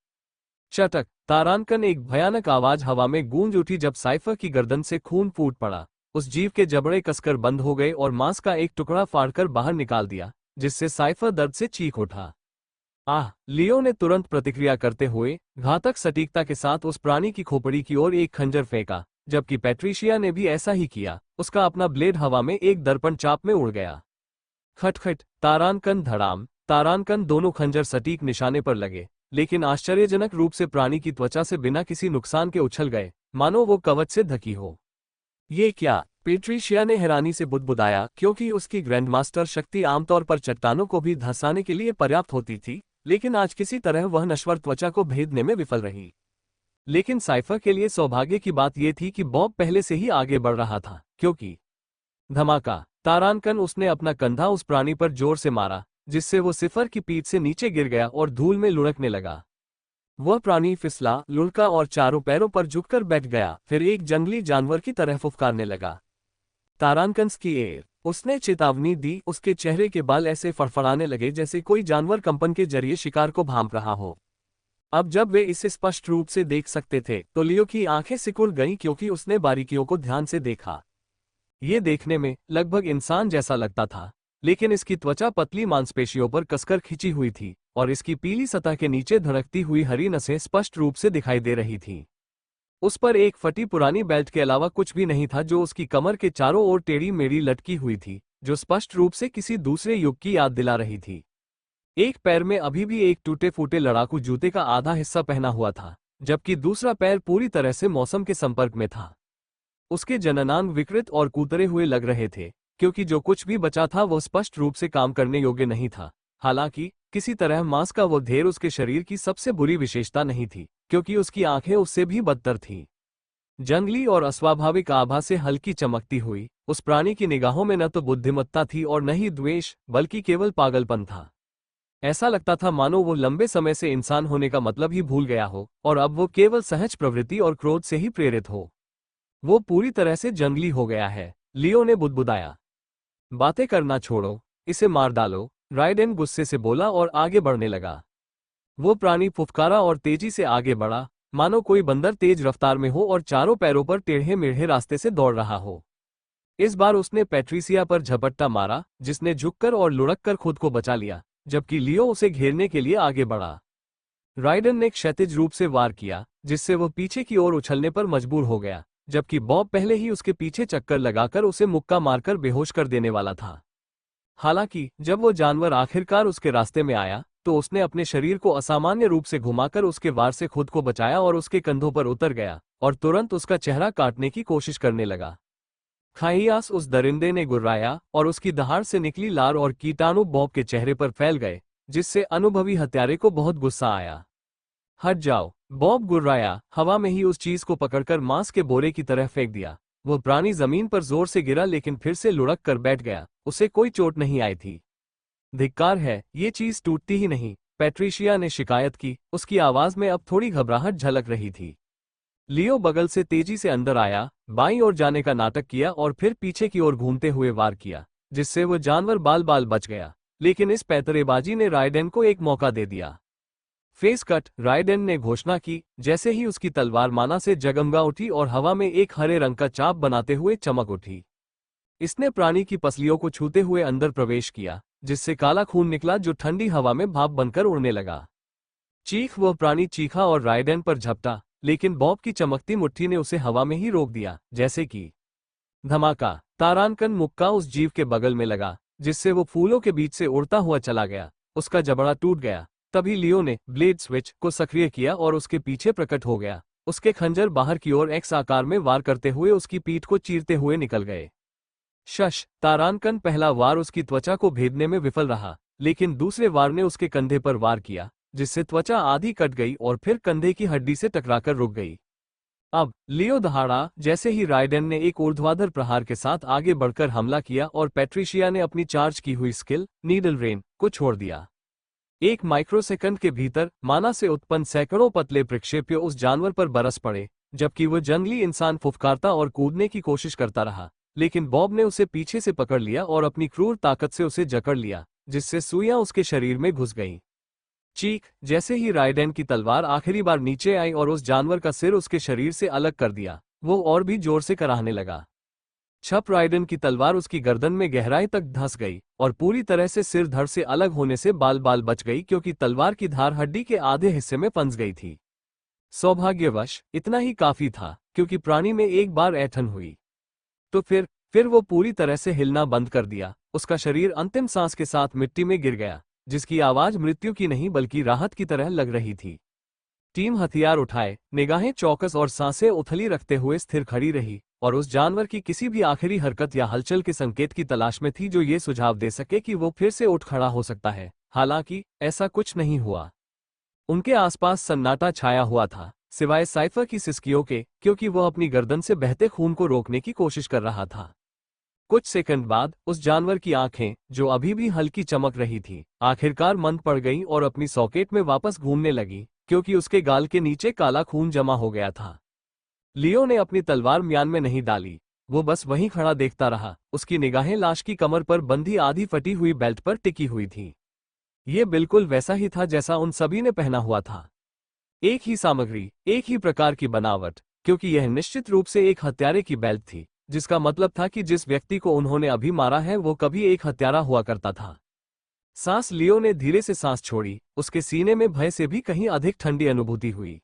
चटक, तारानकन एक भयानक आवाज हवा में गूंज उठी जब साइफर की गर्दन से खून फूट पड़ा। उस जीव के जबड़े कसकर बंद हो गए और मांस का एक टुकड़ा फाड़कर बाहर निकाल दिया, जिससे साइफर दर्द से चीख उठा। आह! लियो ने तुरंत प्रतिक्रिया करते हुए घातक सटीकता के साथ उस प्राणी की खोपड़ी की ओर एक खंजर फेंका, जबकि पैट्रिशिया ने भी ऐसा ही किया। उसका अपना ब्लेड हवा में एक दर्पण चाप में उड़ गया। खटखट, तारानकन धड़ाम, तारानकन दोनों खंजर सटीक निशाने पर लगे, लेकिन आश्चर्यजनक रूप से प्राणी की त्वचा से बिना किसी नुकसान के उछल गए, मानो वो कवच से ढकी हो। ये क्या? पैट्रिशिया ने हैरानी से बुदबुदाया, क्योंकि उसकी ग्रैंडमास्टर शक्ति आमतौर पर चट्टानों को भी धंसाने के लिए पर्याप्त होती थी, लेकिन आज किसी तरह वह नश्वर त्वचा को भेदने में विफल रही। लेकिन साइफर के लिए सौभाग्य की बात यह थी कि बॉब पहले से ही आगे बढ़ रहा था, क्योंकि धमाका, तारानकन उसने अपना कंधा उस प्राणी पर जोर से मारा, जिससे वो सिफर की पीठ से नीचे गिर गया और धूल में लुढ़कने लगा। वह प्राणी फिसला, लुढ़का और चारों पैरों पर झुककर बैठ गया, फिर एक जंगली जानवर की तरह फुफकारने लगा। तारानकन की एयर, उसने चेतावनी दी। उसके चेहरे के बाल ऐसे फड़फड़ाने लगे जैसे कोई जानवर कंपन के जरिए शिकार को भांप रहा हो। अब जब वे इसे स्पष्ट रूप से देख सकते थे तो लियो की आंखें सिकुड़ गईं, क्योंकि उसने बारीकियों को ध्यान से देखा। ये देखने में लगभग इंसान जैसा लगता था, लेकिन इसकी त्वचा पतली मांसपेशियों पर कसकर खिंची हुई थी और इसकी पीली सतह के नीचे धड़कती हुई हरी नसें स्पष्ट रूप से दिखाई दे रही थीं। उस पर एक फटी पुरानी बेल्ट के अलावा कुछ भी नहीं था, जो उसकी कमर के चारों ओर टेढ़ी मेढ़ी लटकी हुई थी, जो स्पष्ट रूप से किसी दूसरे युग की याद दिला रही थी। एक पैर में अभी भी एक टूटे फूटे लड़ाकू जूते का आधा हिस्सा पहना हुआ था, जबकि दूसरा पैर पूरी तरह से मौसम के संपर्क में था। उसके जननांग विकृत और कूतरे हुए लग रहे थे, क्योंकि जो कुछ भी बचा था वो स्पष्ट रूप से काम करने योग्य नहीं था। हालांकि किसी तरह मांस का वो ढेर उसके शरीर की सबसे बुरी विशेषता नहीं थी, क्योंकि उसकी आंखें उससे भी बदतर थीं। जंगली और अस्वाभाविक आभा से हल्की चमकती हुई उस प्राणी की निगाहों में न तो बुद्धिमत्ता थी और न ही द्वेष, बल्कि केवल पागलपन था। ऐसा लगता था मानो वो लंबे समय से इंसान होने का मतलब ही भूल गया हो और अब वो केवल सहज प्रवृत्ति और क्रोध से ही प्रेरित हो। वो पूरी तरह से जंगली हो गया है, लियो ने बुदबुदाया। बातें करना छोड़ो, इसे मार डालो, राइडेन गुस्से से बोला और आगे बढ़ने लगा। वो प्राणी फुफकारा और तेजी से आगे बढ़ा, मानो कोई बंदर तेज रफ्तार में हो और चारों पैरों पर टेढ़े मेढ़े रास्ते से दौड़ रहा हो। इस बार उसने पैट्रिसिया पर झपट्टा मारा, जिसने झुककर और लुढ़ककर खुद को बचा लिया, जबकि लियो उसे घेरने के लिए आगे बढ़ा। राइडन ने क्षैतिज रूप से वार किया, जिससे वह पीछे की ओर उछलने पर मजबूर हो गया, जबकि बॉब पहले ही उसके पीछे चक्कर लगाकर उसे मुक्का मारकर बेहोश कर देने वाला था। हालांकि जब वो जानवर आखिरकार उसके रास्ते में आया तो उसने अपने शरीर को असामान्य रूप से घुमाकर उसके वार से खुद को बचाया और उसके कंधों पर उतर गया और तुरंत उसका चेहरा काटने की कोशिश करने लगा। खाइयास, उस दरिंदे ने गुर्राया और उसकी दहाड़ से निकली लार और कीटाणु बॉब के चेहरे पर फैल गए, जिससे अनुभवी हत्यारे को बहुत गुस्सा आया। हट जाओ, बॉब गुर्राया, हवा में ही उस चीज को पकड़कर मांस के बोरे की तरह फेंक दिया। वह प्राणी जमीन पर जोर से गिरा, लेकिन फिर से लुढ़क कर बैठ गया। उसे कोई चोट नहीं आई थी। धिक्कार है, ये चीज टूटती ही नहीं, पैट्रिशिया ने शिकायत की। उसकी आवाज में अब थोड़ी घबराहट झलक रही थी। लियो बगल से तेजी से अंदर आया, बाईं ओर जाने का नाटक किया और फिर पीछे की ओर घूमते हुए वार किया, जिससे वह जानवर बाल बाल बच गया। लेकिन इस पैतरेबाजी ने राइडेन को एक मौका दे दिया। फेस कट, राइडेन ने घोषणा की, जैसे ही उसकी तलवार माना से जगमगा उठी और हवा में एक हरे रंग का चाप बनाते हुए चमक उठी। इसने प्राणी की पसलियों को छूते हुए अंदर प्रवेश किया, जिससे काला खून निकला जो ठंडी हवा में भाप बनकर उड़ने लगा। चीख, वह प्राणी चीखा और राइडेन पर झपटा, लेकिन बॉब की चमकती मुट्ठी ने उसे हवा में ही रोक दिया, जैसे कि धमाका। तारानकन मुक्का उस जीव के बगल में लगा, जिससे वो फूलों के बीच से उड़ता हुआ चला गया। उसका जबड़ा टूट गया। तभी लियो ने ब्लेड स्विच को सक्रिय किया और उसके पीछे प्रकट हो गया। उसके खंजर बाहर की ओर एक्स आकार में वार करते हुए उसकी पीठ को चीरते हुए निकल गए। शश, तारानकन पहला वार उसकी त्वचा को भेदने में विफल रहा, लेकिन दूसरे वार ने उसके कंधे पर वार किया, जिससे त्वचा आधी कट गई और फिर कंधे की हड्डी से टकराकर रुक गई। अब लियो दहाड़ा। जैसे ही राइडेन ने एक ऊर्ध्वाधर प्रहार के साथ आगे बढ़कर हमला किया और पैट्रिशिया ने अपनी चार्ज की हुई स्किल नीडल रेन को छोड़ दिया। एक माइक्रोसेकंड के भीतर माना से उत्पन्न सैकड़ों पतले प्रक्षेप्य उस जानवर पर बरस पड़े, जबकि वह जंगली इंसान फुफकारता और कूदने की कोशिश करता रहा, लेकिन बॉब ने उसे पीछे से पकड़ लिया और अपनी क्रूर ताकत से उसे जकड़ लिया, जिससे सुइयां उसके शरीर में घुस गईं। चीख। जैसे ही राइडेन की तलवार आखिरी बार नीचे आई और उस जानवर का सिर उसके शरीर से अलग कर दिया, वो और भी जोर से कराहने लगा। छप राइडेन की तलवार उसकी गर्दन में गहराई तक धंस गई और पूरी तरह से सिर धड़ से अलग होने से बाल बाल बच गई, क्योंकि तलवार की धार हड्डी के आधे हिस्से में फंस गई थी। सौभाग्यवश इतना ही काफी था, क्योंकि प्राणी में एक बार ऐंठन हुई तो फिर वो पूरी तरह से हिलना बंद कर दिया। उसका शरीर अंतिम सांस के साथ मिट्टी में गिर गया, जिसकी आवाज मृत्यु की नहीं बल्कि राहत की तरह लग रही थी। टीम हथियार उठाए, निगाहें चौकस और सांसें उथली रखते हुए स्थिर खड़ी रही और उस जानवर की किसी भी आखिरी हरकत या हलचल के संकेत की तलाश में थी जो ये सुझाव दे सके कि वो फिर से उठ खड़ा हो सकता है। हालांकि ऐसा कुछ नहीं हुआ। उनके आसपास सन्नाटा छाया हुआ था, सिवाय साइफर की सिसकियों के, क्योंकि वह अपनी गर्दन से बहते खून को रोकने की कोशिश कर रहा था। कुछ सेकंड बाद उस जानवर की आंखें, जो अभी भी हल्की चमक रही थी, आखिरकार मंद पड़ गईं और अपनी सॉकेट में वापस घूमने लगी, क्योंकि उसके गाल के नीचे काला खून जमा हो गया था। लियो ने अपनी तलवार म्यान में नहीं डाली, वो बस वहीं खड़ा देखता रहा। उसकी निगाहें लाश की कमर पर बंधी आधी फटी हुई बेल्ट पर टिकी हुई थी। ये बिल्कुल वैसा ही था जैसा उन सभी ने पहना हुआ था। एक ही सामग्री, एक ही प्रकार की बनावट, क्योंकि यह निश्चित रूप से एक हत्यारे की बेल्ट थी, जिसका मतलब था कि जिस व्यक्ति को उन्होंने अभी मारा है वो कभी एक हत्यारा हुआ करता था। सांस लियो ने धीरे से सांस छोड़ी, उसके सीने में भय से भी कहीं अधिक ठंडी अनुभूति हुई।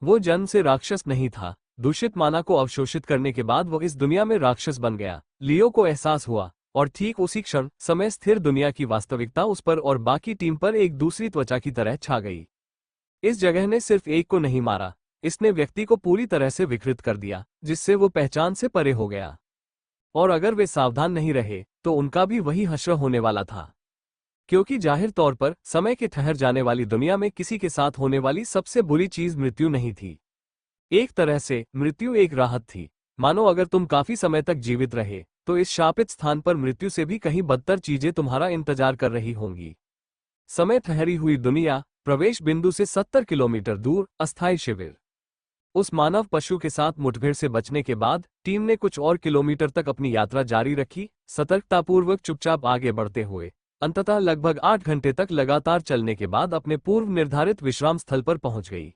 वो जन्म से राक्षस नहीं था, दूषित माना को अवशोषित करने के बाद वो इस दुनिया में राक्षस बन गया। लियो को एहसास हुआ, और ठीक उसी क्षण समय स्थिर दुनिया की वास्तविकता उस पर और बाकी टीम पर एक दूसरी त्वचा की तरह छा गई। इस जगह ने सिर्फ एक को नहीं मारा, इसने व्यक्ति को पूरी तरह से विकृत कर दिया, जिससे वो पहचान से परे हो गया। और अगर वे सावधान नहीं रहे तो उनका भी वही हश्र होने वाला था, क्योंकि जाहिर तौर पर समय के ठहर जाने वाली दुनिया में किसी के साथ होने वाली सबसे बुरी चीज मृत्यु नहीं थी। एक तरह से मृत्यु एक राहत थी। मानो अगर तुम काफी समय तक जीवित रहे तो इस शापित स्थान पर मृत्यु से भी कहीं बदतर चीजें तुम्हारा इंतजार कर रही होंगी। समय ठहरी हुई दुनिया, प्रवेश बिंदु से 70 किलोमीटर दूर, अस्थायी शिविर। उस मानव पशु के साथ मुठभेड़ से बचने के बाद टीम ने कुछ और किलोमीटर तक अपनी यात्रा जारी रखी, सतर्कतापूर्वक चुपचाप आगे बढ़ते हुए। अंततः लगभग 8 घंटे तक लगातार चलने के बाद अपने पूर्व निर्धारित विश्राम स्थल पर पहुंच गई।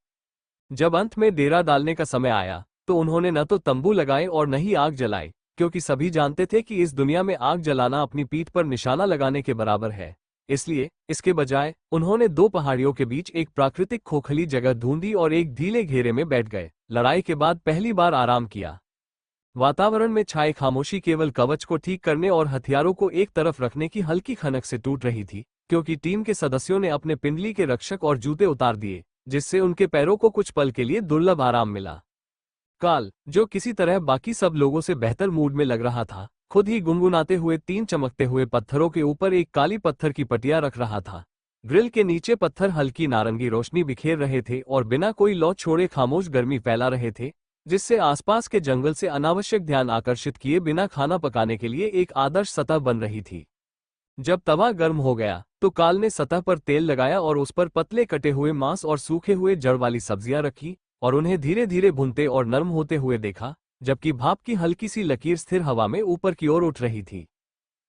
जब अंत में डेरा डालने का समय आया तो उन्होंने न तो तंबू लगाए और न ही आग जलाई, क्योंकि सभी जानते थे कि इस दुनिया में आग जलाना अपनी पीठ पर निशाना लगाने के बराबर है। इसलिए इसके बजाय उन्होंने 2 पहाड़ियों के बीच एक प्राकृतिक खोखली जगह ढूंढी और एक ढीले घेरे में बैठ गए। लड़ाई के बाद पहली बार आराम किया। वातावरण में छाई खामोशी केवल कवच को ठीक करने और हथियारों को एक तरफ रखने की हल्की खनक से टूट रही थी, क्योंकि टीम के सदस्यों ने अपने पिंडली के रक्षक और जूते उतार दिए, जिससे उनके पैरों को कुछ पल के लिए दुर्लभ आराम मिला। काल, जो किसी तरह बाकी सब लोगों से बेहतर मूड में लग रहा था, खुद ही गुनगुनाते हुए 3 चमकते हुए पत्थरों के ऊपर एक काली पत्थर की पटिया रख रहा था। ग्रिल के नीचे पत्थर हल्की नारंगी रोशनी बिखेर रहे थे और बिना कोई लौ छोड़े खामोश गर्मी फैला रहे थे, जिससे आसपास के जंगल से अनावश्यक ध्यान आकर्षित किए बिना खाना पकाने के लिए एक आदर्श सतह बन रही थी। जब तवा गर्म हो गया तो काल ने सतह पर तेल लगाया और उस पर पतले कटे हुए मांस और सूखे हुए जड़ वाली सब्जियां रखी और उन्हें धीरे धीरे भुनते और नरम होते हुए देखा, जबकि भाप की हल्की सी लकीर स्थिर हवा में ऊपर की ओर उठ रही थी।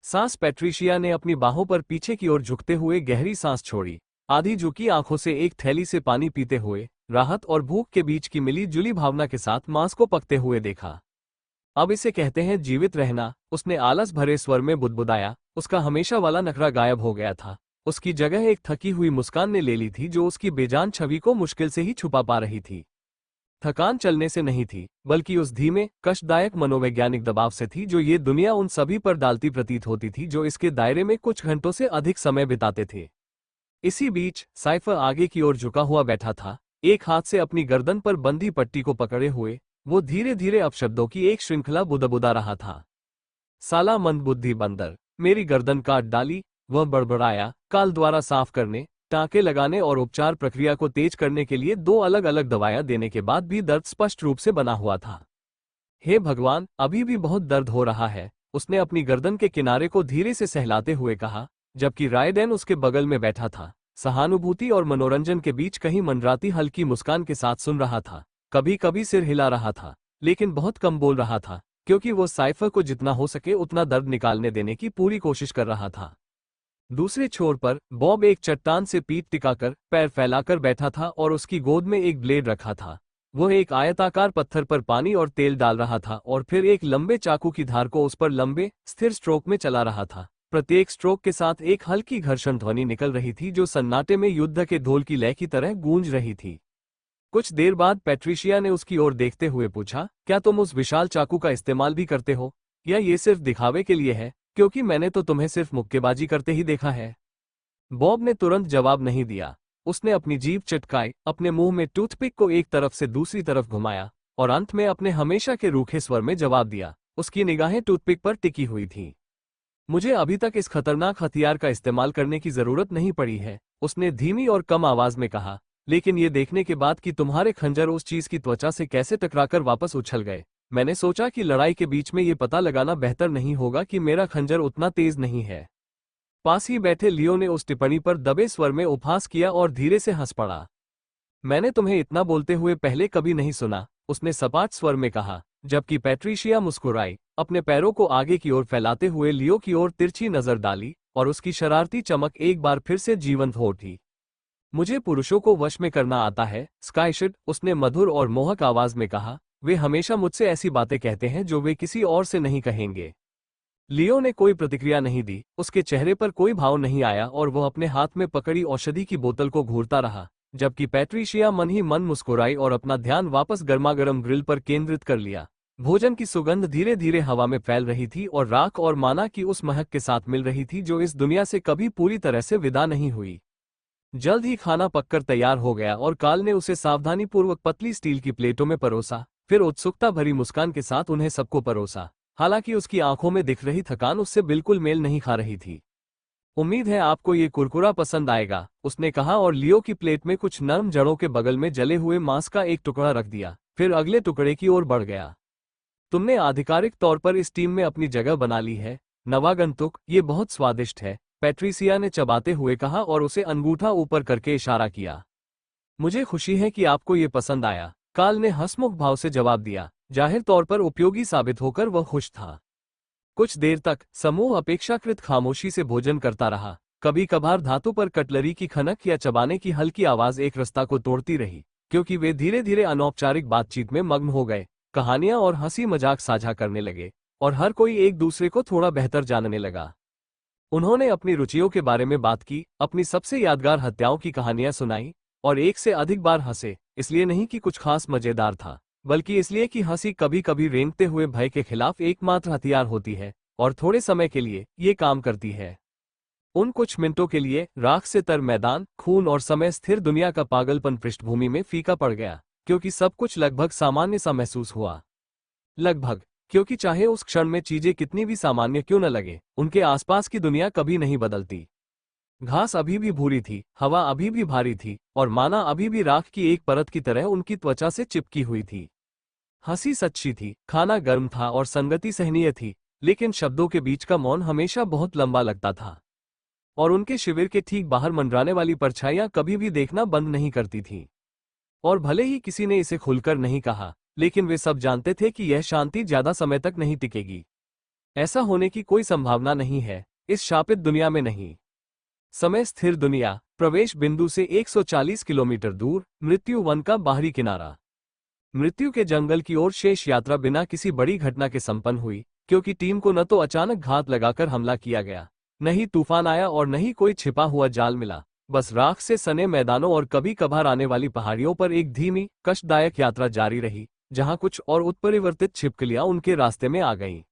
सांस पैट्रिशिया ने अपनी बाहों पर पीछे की ओर झुकते हुए गहरी सांस छोड़ी, आधी झुकी आंखों से एक थैली से पानी पीते हुए राहत और भूख के बीच की मिली जुली भावना के साथ मांस को पकते हुए देखा। अब इसे कहते हैं जीवित रहना, उसने आलस भरे स्वर में बुदबुदाया। उसका हमेशा वाला नखरा गायब हो गया था, उसकी जगह एक थकी हुई मुस्कान ने ले ली थी जो उसकी बेजान छवि को मुश्किल से ही छुपा पा रही थी। थकान चलने से नहीं थी, बल्कि उस धीमे कष्टदायक मनोवैज्ञानिक दबाव से थी जो ये दुनिया उन सभी पर डालती प्रतीत होती थी जो इसके दायरे में कुछ घंटों से अधिक समय बिताते थे। इसी बीच साइफर आगे की ओर झुका हुआ बैठा था, एक हाथ से अपनी गर्दन पर बंधी पट्टी को पकड़े हुए। वो धीरे धीरे अपशब्दों की एक श्रृंखला बुदबुदा रहा था। साला मंदबुद्धि बंदर, मेरी गर्दन काट डाली, वह बड़बड़ाया, काल द्वारा साफ करने, टाँके लगाने और उपचार प्रक्रिया को तेज करने के लिए 2 अलग-अलग दवाइयां देने के बाद भी दर्द स्पष्ट रूप से बना हुआ था। हे भगवान, अभी भी बहुत दर्द हो रहा है, उसने अपनी गर्दन के किनारे को धीरे से सहलाते हुए कहा, जबकि रायडेन उसके बगल में बैठा था, सहानुभूति और मनोरंजन के बीच कहीं मंडराती हल्की मुस्कान के साथ सुन रहा था। कभी कभी सिर हिला रहा था, लेकिन बहुत कम बोल रहा था, क्योंकि वो साइफर को जितना हो सके उतना दर्द निकालने देने की पूरी कोशिश कर रहा था। दूसरे छोर पर बॉब एक चट्टान से पीठ टिकाकर पैर फैलाकर बैठा था और उसकी गोद में एक ब्लेड रखा था। वह एक आयताकार पत्थर पर पानी और तेल डाल रहा था और फिर एक लंबे चाकू की धार को उस पर लंबे स्थिर स्ट्रोक में चला रहा था। प्रत्येक स्ट्रोक के साथ एक हल्की घर्षण ध्वनि निकल रही थी जो सन्नाटे में युद्ध के ढोल की लय की तरह गूंज रही थी। कुछ देर बाद पैट्रिशिया ने उसकी ओर देखते हुए पूछा, क्या तुम उस विशाल चाकू का इस्तेमाल भी करते हो, या ये सिर्फ दिखावे के लिए है, क्योंकि मैंने तो तुम्हें सिर्फ मुक्केबाजी करते ही देखा है। बॉब ने तुरंत जवाब नहीं दिया। उसने अपनी जीभ चटकाई, अपने मुंह में टूथपिक को एक तरफ से दूसरी तरफ घुमाया और अंत में अपने हमेशा के रूखे स्वर में जवाब दिया। उसकी निगाहें टूथपिक पर टिकी हुई थीं। मुझे अभी तक इस खतरनाक हथियार का इस्तेमाल करने की जरूरत नहीं पड़ी है, उसने धीमी और कम आवाज में कहा, लेकिन ये देखने के बाद कि तुम्हारे खंजर उस चीज की त्वचा से कैसे टकराकर वापस उछल गए, मैंने सोचा कि लड़ाई के बीच में ये पता लगाना बेहतर नहीं होगा कि मेरा खंजर उतना तेज नहीं है। पास ही बैठे लियो ने उस टिप्पणी पर दबे स्वर में उपहास किया और धीरे से हंस पड़ा। मैंने तुम्हें इतना बोलते हुए पहले कभी नहीं सुना, उसने सपाट स्वर में कहा, जबकि पैट्रिशिया मुस्कुराई, अपने पैरों को आगे की ओर फैलाते हुए लियो की ओर तिरछी नजर डाली और उसकी शरारती चमक एक बार फिर से जीवंत हो उठी। मुझे पुरुषों को वश में करना आता है, स्काईशिट, उसने मधुर और मोहक आवाज में कहा। वे हमेशा मुझसे ऐसी बातें कहते हैं जो वे किसी और से नहीं कहेंगे। लियो ने कोई प्रतिक्रिया नहीं दी, उसके चेहरे पर कोई भाव नहीं आया और वह अपने हाथ में पकड़ी औषधि की बोतल को घूरता रहा, जबकि पैट्रिशिया मन ही मन मुस्कुराई और अपना ध्यान वापस गर्मागर्म ग्रिल पर केंद्रित कर लिया। भोजन की सुगंध धीरे धीरे हवा में फैल रही थी और राख और माना की उस महक के साथ मिल रही थी जो इस दुनिया से कभी पूरी तरह से विदा नहीं हुई। जल्द ही खाना पककर तैयार हो गया और काल ने उसे सावधानीपूर्वक पतली स्टील की प्लेटों में परोसा, फिर उत्सुकता भरी मुस्कान के साथ उन्हें सबको परोसा। हालांकि उसकी आंखों में दिख रही थकान उससे बिल्कुल मेल नहीं खा रही थी। उम्मीद है आपको ये कुरकुरा पसंद आएगा, उसने कहा और लियो की प्लेट में कुछ नरम जड़ों के बगल में जले हुए मांस का एक टुकड़ा रख दिया, फिर अगले टुकड़े की ओर बढ़ गया। तुमने आधिकारिक तौर पर इस टीम में अपनी जगह बना ली है, नवागंतुक, ये बहुत स्वादिष्ट है, पैट्रिसिया ने चबाते हुए कहा और उसे अंगूठा ऊपर करके इशारा किया। मुझे खुशी है कि आपको ये पसंद आया, काल ने हंसमुख भाव से जवाब दिया। जाहिर तौर पर उपयोगी साबित होकर वह खुश था। कुछ देर तक समूह अपेक्षाकृत खामोशी से भोजन करता रहा। कभी कभार धातु पर कटलरी की खनक या चबाने की हल्की आवाज एक रास्ता को तोड़ती रही, क्योंकि वे धीरे धीरे अनौपचारिक बातचीत में मग्न हो गए, कहानियां और हंसी मजाक साझा करने लगे और हर कोई एक दूसरे को थोड़ा बेहतर जानने लगा। उन्होंने अपनी रुचियों के बारे में बात की, अपनी सबसे यादगार हत्याओं की कहानियां सुनाई और एक से अधिक बार हंसे, इसलिए नहीं कि कुछ खास मजेदार था, बल्कि इसलिए कि हंसी कभी कभी रेंगते हुए भय के खिलाफ एकमात्र हथियार होती है और थोड़े समय के लिए ये काम करती है। उन कुछ मिनटों के लिए राख से तर मैदान, खून और समय स्थिर दुनिया का पागलपन पृष्ठभूमि में फीका पड़ गया, क्योंकि सब कुछ लगभग सामान्य सा महसूस हुआ। लगभग, क्योंकि चाहे उस क्षण में चीजें कितनी भी सामान्य क्यों न लगे, उनके आसपास की दुनिया कभी नहीं बदलती। घास अभी भी भूरी थी, हवा अभी भी भारी थी और माना अभी भी राख की एक परत की तरह उनकी त्वचा से चिपकी हुई थी। हंसी सच्ची थी, खाना गर्म था और संगति सहनीय थी, लेकिन शब्दों के बीच का मौन हमेशा बहुत लंबा लगता था और उनके शिविर के ठीक बाहर मंडराने वाली परछाइयां कभी भी देखना बंद नहीं करती थीं। और भले ही किसी ने इसे खुलकर नहीं कहा, लेकिन वे सब जानते थे कि यह शांति ज्यादा समय तक नहीं टिकेगी। ऐसा होने की कोई संभावना नहीं है, इस शापित दुनिया में नहीं। समय स्थिर दुनिया, प्रवेश बिंदु से 140 किलोमीटर दूर, मृत्यु वन का बाहरी किनारा। मृत्यु के जंगल की ओर शेष यात्रा बिना किसी बड़ी घटना के संपन्न हुई, क्योंकि टीम को न तो अचानक घात लगाकर हमला किया गया, न ही तूफान आया और न ही कोई छिपा हुआ जाल मिला। बस राख से सने मैदानों और कभी कभार आने वाली पहाड़ियों पर एक धीमी, कष्टदायक यात्रा जारी रही, जहां कुछ और उत्परिवर्तित छिपकलियां उनके रास्ते में आ गईं।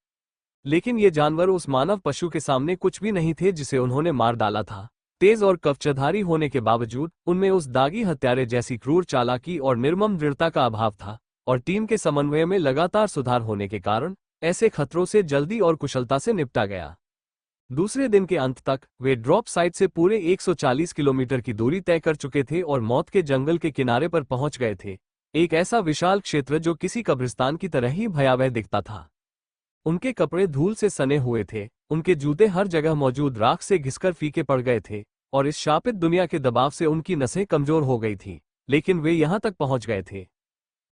लेकिन ये जानवर उस मानव पशु के सामने कुछ भी नहीं थे जिसे उन्होंने मार डाला था। तेज और कवचधारी होने के बावजूद उनमें उस दागी हत्यारे जैसी क्रूर चालाकी और निर्मम दृढ़ता का अभाव था, और टीम के समन्वय में लगातार सुधार होने के कारण ऐसे खतरों से जल्दी और कुशलता से निपटा गया। दूसरे दिन के अंत तक वे ड्रॉप साइट से पूरे 140 किलोमीटर की दूरी तय कर चुके थे और मौत के जंगल के किनारे पर पहुंच गए थे, एक ऐसा विशाल क्षेत्र जो किसी कब्रिस्तान की तरह ही भयावह दिखता था। उनके कपड़े धूल से सने हुए थे, उनके जूते हर जगह मौजूद राख से घिसकर फीके पड़ गए थे और इस शापित दुनिया के दबाव से उनकी नसें कमजोर हो गई थीं, लेकिन वे यहां तक पहुंच गए थे।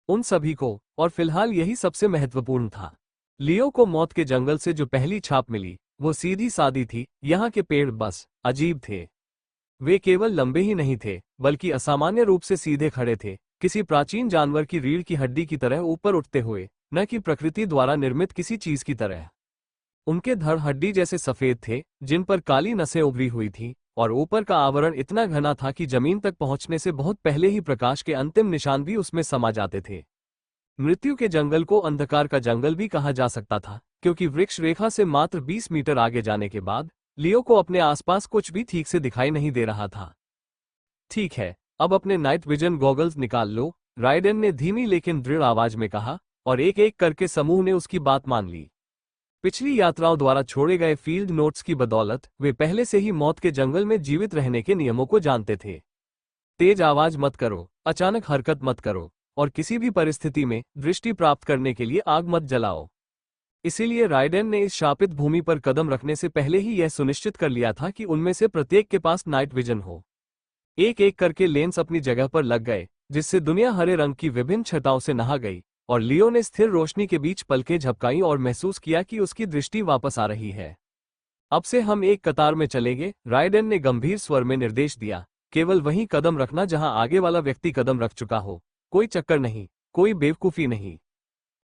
उन सभी को, और फिलहाल यही सबसे महत्वपूर्ण था, लियो को मौत के जंगल से जो पहली छाप मिली वो सीधी सादी थी। यहाँ के पेड़ बस अजीब थे। वे केवल लंबे ही नहीं थे बल्कि असामान्य रूप से सीधे खड़े थे, किसी प्राचीन जानवर की रीढ़ की हड्डी की तरह ऊपर उठते हुए, न कि प्रकृति द्वारा निर्मित किसी चीज की तरह। उनके धड़ हड्डी जैसे सफेद थे जिन पर काली नसें उभरी हुई थीं, और ऊपर का आवरण इतना घना था कि जमीन तक पहुंचने से बहुत पहले ही प्रकाश के अंतिम निशान भी उसमें समा जाते थे। मृत्यु के जंगल को अंधकार का जंगल भी कहा जा सकता था, क्योंकि वृक्ष रेखा से मात्र 20 मीटर आगे जाने के बाद लियो को अपने आसपास कुछ भी ठीक से दिखाई नहीं दे रहा था। ठीक है, अब अपने नाइट विजन गॉगल्स निकाल लो, राइडेन ने धीमी लेकिन दृढ़ आवाज में कहा, और एक एक करके समूह ने उसकी बात मान ली। पिछली यात्राओं द्वारा छोड़े गए फील्ड नोट्स की बदौलत वे पहले से ही मौत के जंगल में जीवित रहने के नियमों को जानते थे। तेज आवाज मत करो, अचानक हरकत मत करो, और किसी भी परिस्थिति में दृष्टि प्राप्त करने के लिए आग मत जलाओ। इसीलिए राइडेन ने इस शापित भूमि पर कदम रखने से पहले ही यह सुनिश्चित कर लिया था कि उनमें से प्रत्येक के पास नाइट विजन हो। एक एक करके लेंस अपनी जगह पर लग गए, जिससे दुनिया हरे रंग की विभिन्न छटाओं से नहा गई, और लियो ने स्थिर रोशनी के बीच पलकें झपकाई और महसूस किया कि उसकी दृष्टि वापस आ रही है। अब से हम एक कतार में चलेंगे, राइडेन ने गंभीर स्वर में निर्देश दिया। केवल वहीं कदम रखना जहां आगे वाला व्यक्ति कदम रख चुका हो, कोई चक्कर नहीं, कोई बेवकूफी नहीं।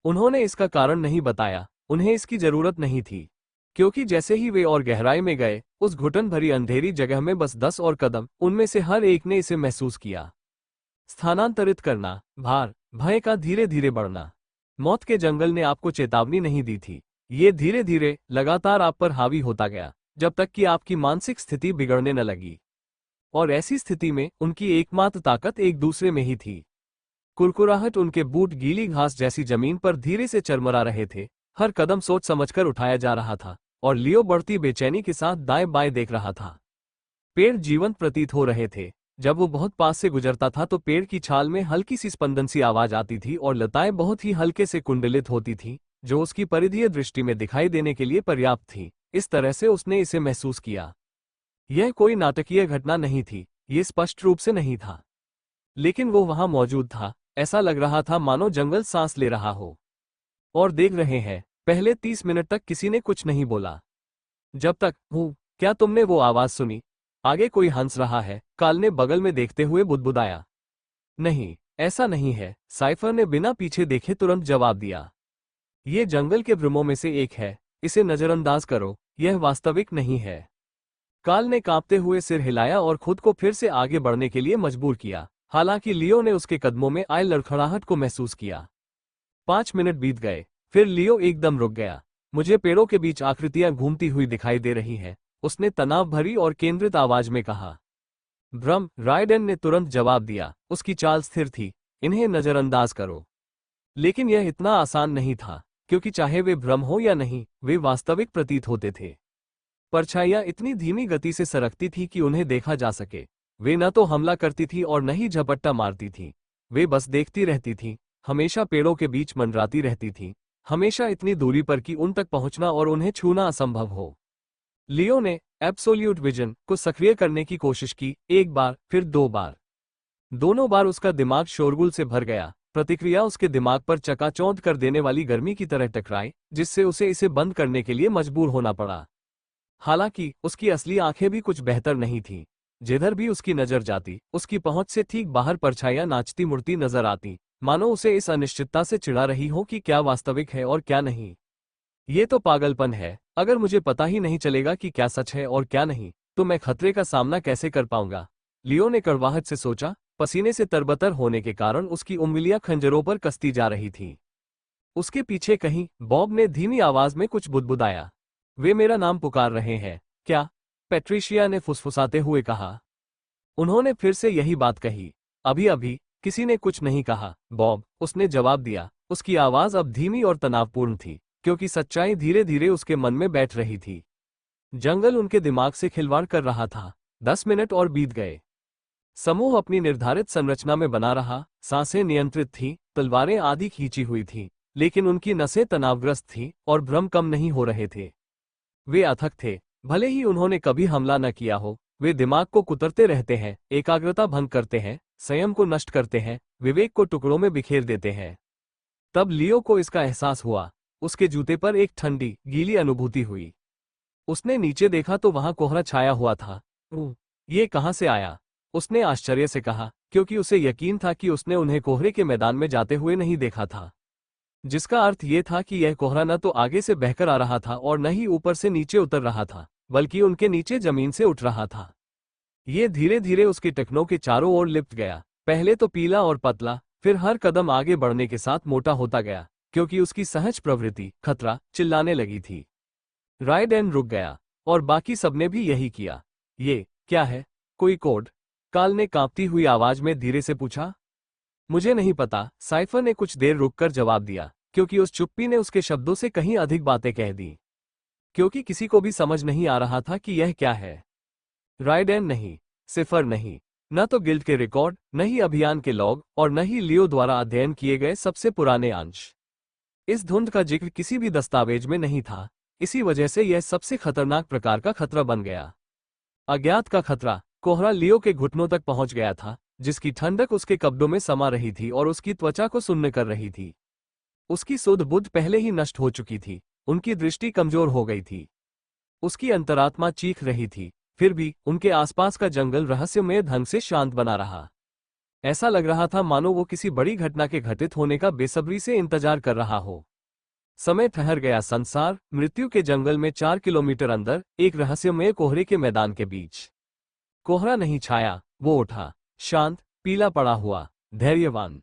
उन्होंने इसका कारण नहीं बताया, उन्हें इसकी जरूरत नहीं थी, क्योंकि जैसे ही वे और गहराई में गए, उस घुटन भरी अंधेरी जगह में बस 10 और कदम, उनमें से हर एक ने इसे महसूस किया। स्थानांतरित करना, भार, भय का धीरे धीरे बढ़ना। मौत के जंगल ने आपको चेतावनी नहीं दी थी, ये धीरे धीरे लगातार आप पर हावी होता गया, जब तक कि आपकी मानसिक स्थिति बिगड़ने न लगी। और ऐसी स्थिति में उनकी एकमात्र ताकत एक दूसरे में ही थी। कुरकुराहट, उनके बूट गीली घास जैसी जमीन पर धीरे से चरमरा रहे थे, हर कदम सोच समझकर उठाया जा रहा था, और लियो बढ़ती बेचैनी के साथ दाएं बाएं देख रहा था। पेड़ जीवंत प्रतीत हो रहे थे। जब वो बहुत पास से गुजरता था तो पेड़ की छाल में हल्की सी स्पंदन सी आवाज आती थी और लताएं बहुत ही हल्के से कुंडलित होती थीं, जो उसकी परिधीय दृष्टि में दिखाई देने के लिए पर्याप्त थी। इस तरह से उसने इसे महसूस किया। यह कोई नाटकीय घटना नहीं थी, ये स्पष्ट रूप से नहीं था, लेकिन वो वहां मौजूद था। ऐसा लग रहा था मानो जंगल सांस ले रहा हो। और देख रहे हैं, पहले 30 मिनट तक किसी ने कुछ नहीं बोला। जब तक क्या तुमने वो आवाज सुनी? आगे कोई हंस रहा है, काल ने बगल में देखते हुए बुदबुदाया। नहीं, ऐसा नहीं है, साइफर ने बिना पीछे देखे तुरंत जवाब दिया। ये जंगल के भ्रमों में से एक है, इसे नजरअंदाज करो, यह वास्तविक नहीं है। काल ने कांपते हुए सिर हिलाया और खुद को फिर से आगे बढ़ने के लिए मजबूर किया, हालांकि लियो ने उसके कदमों में आए लड़खड़ाहट को महसूस किया। 5 मिनट बीत गए, फिर लियो एकदम रुक गया। मुझे पेड़ों के बीच आकृतियां घूमती हुई दिखाई दे रही हैं, उसने तनाव भरी और केंद्रित आवाज में कहा। भ्रम, राइडेन ने तुरंत जवाब दिया, उसकी चाल स्थिर थी, इन्हें नजरअंदाज करो। लेकिन यह इतना आसान नहीं था, क्योंकि चाहे वे भ्रम हो या नहीं, वे वास्तविक प्रतीत होते थे। परछाइयां इतनी धीमी गति से सरकती थी कि उन्हें देखा जा सके। वे न तो हमला करती थी और न ही झपट्टा मारती थी, वे बस देखती रहती थीं, हमेशा पेड़ों के बीच मंडराती रहती थीं, हमेशा इतनी दूरी पर कि उन तक पहुंचना और उन्हें छूना असंभव हो। लियो ने एब्सोल्यूट विजन को सक्रिय करने की कोशिश की, एक बार, फिर 2 बार। दोनों बार उसका दिमाग शोरगुल से भर गया। प्रतिक्रिया उसके दिमाग पर चकाचौंध कर देने वाली गर्मी की तरह टकराई, जिससे उसे इसे बंद करने के लिए मजबूर होना पड़ा। हालांकि उसकी असली आंखें भी कुछ बेहतर नहीं थीं। जिधर भी उसकी नजर जाती, उसकी पहुंच से ठीक बाहर परछाइयां नाचती मुड़ती नजर आती, मानो उसे इस अनिश्चितता से चिढ़ा रही हो कि क्या वास्तविक है और क्या नहीं। ये तो पागलपन है। अगर मुझे पता ही नहीं चलेगा कि क्या सच है और क्या नहीं, तो मैं खतरे का सामना कैसे कर पाऊंगा? लियो ने कड़वाहट से सोचा। पसीने से तरबतर होने के कारण उसकी उंगलियां खंजरों पर कसती जा रही थीं। उसके पीछे कहीं बॉब ने धीमी आवाज में कुछ बुदबुदाया। वे मेरा नाम पुकार रहे हैं क्या? पैट्रिशिया ने फुसफुसाते हुए कहा। उन्होंने फिर से यही बात कही। अभी अभी किसी ने कुछ नहीं कहा, बॉब, उसने जवाब दिया। उसकी आवाज अब धीमी और तनावपूर्ण थी, क्योंकि सच्चाई धीरे धीरे उसके मन में बैठ रही थी। जंगल उनके दिमाग से खिलवाड़ कर रहा था। 10 मिनट और बीत गए। समूह अपनी निर्धारित संरचना में बना रहा, सांसें नियंत्रित थीं, तलवारें आधी खींची हुई थीं, लेकिन उनकी नसें तनावग्रस्त थीं और भ्रम कम नहीं हो रहे थे। वे अथक थे। भले ही उन्होंने कभी हमला न किया हो, वे दिमाग को कुतरते रहते हैं, एकाग्रता भंग करते हैं, संयम को नष्ट करते हैं, विवेक को टुकड़ों में बिखेर देते हैं। तब लियो को इसका एहसास हुआ। उसके जूते पर एक ठंडी, गीली अनुभूति हुई। उसने नीचे देखा तो वहां कोहरा छाया हुआ था। ये कहां से आया? उसने आश्चर्य से कहा, क्योंकि उसे यकीन था कि उसने उन्हें कोहरे के मैदान में जाते हुए नहीं देखा था। जिसका अर्थ ये था कि यह कोहरा न तो आगे से बहकर आ रहा था और न ही ऊपर से नीचे उतर रहा था, बल्कि उनके नीचे जमीन से उठ रहा था। ये धीरे धीरे उसकी टखनों के चारों ओर लिपट गया, पहले तो पीला और पतला, फिर हर कदम आगे बढ़ने के साथ मोटा होता गया, क्योंकि उसकी सहज प्रवृत्ति, खतरा, चिल्लाने लगी थी। रायडेन रुक गया, और बाकी सबने भी यही किया। ये क्या है? कोई कोड? काल ने कांपती हुई आवाज में धीरे से पूछा। मुझे नहीं पता, साइफर ने कुछ देर रुककर जवाब दिया, क्योंकि उस चुप्पी ने उसके शब्दों से कहीं अधिक बातें कह दी। क्योंकि किसी को भी समझ नहीं आ रहा था कि यह क्या है। रायडेन नहीं, सिफर नहीं, न तो गिल्ड के रिकॉर्ड, न ही अभियान के लॉग, और न ही लियो द्वारा अध्ययन किए गए सबसे पुराने अंश। इस धुंध का जिक्र किसी भी दस्तावेज में नहीं था। इसी वजह से यह सबसे खतरनाक प्रकार का खतरा बन गया। अज्ञात का खतरा। कोहरा लियो के घुटनों तक पहुंच गया था, जिसकी ठंडक उसके कब्जों में समा रही थी और उसकी त्वचा को सुन्न कर रही थी। उसकी सुध बुद्ध पहले ही नष्ट हो चुकी थी, उनकी दृष्टि कमजोर हो गई थी। उसकी अंतरात्मा चीख रही थी, फिर भी उनके आसपास का जंगल रहस्यमय ढंग से शांत बना रहा। ऐसा लग रहा था मानो वो किसी बड़ी घटना के घटित होने का बेसब्री से इंतजार कर रहा हो। समय ठहर गया। संसार, मृत्यु के जंगल में 4 किलोमीटर अंदर, एक रहस्यमय कोहरे के मैदान के बीच। कोहरा नहीं छाया, वो उठा, शांत, पीला पड़ा हुआ, धैर्यवान।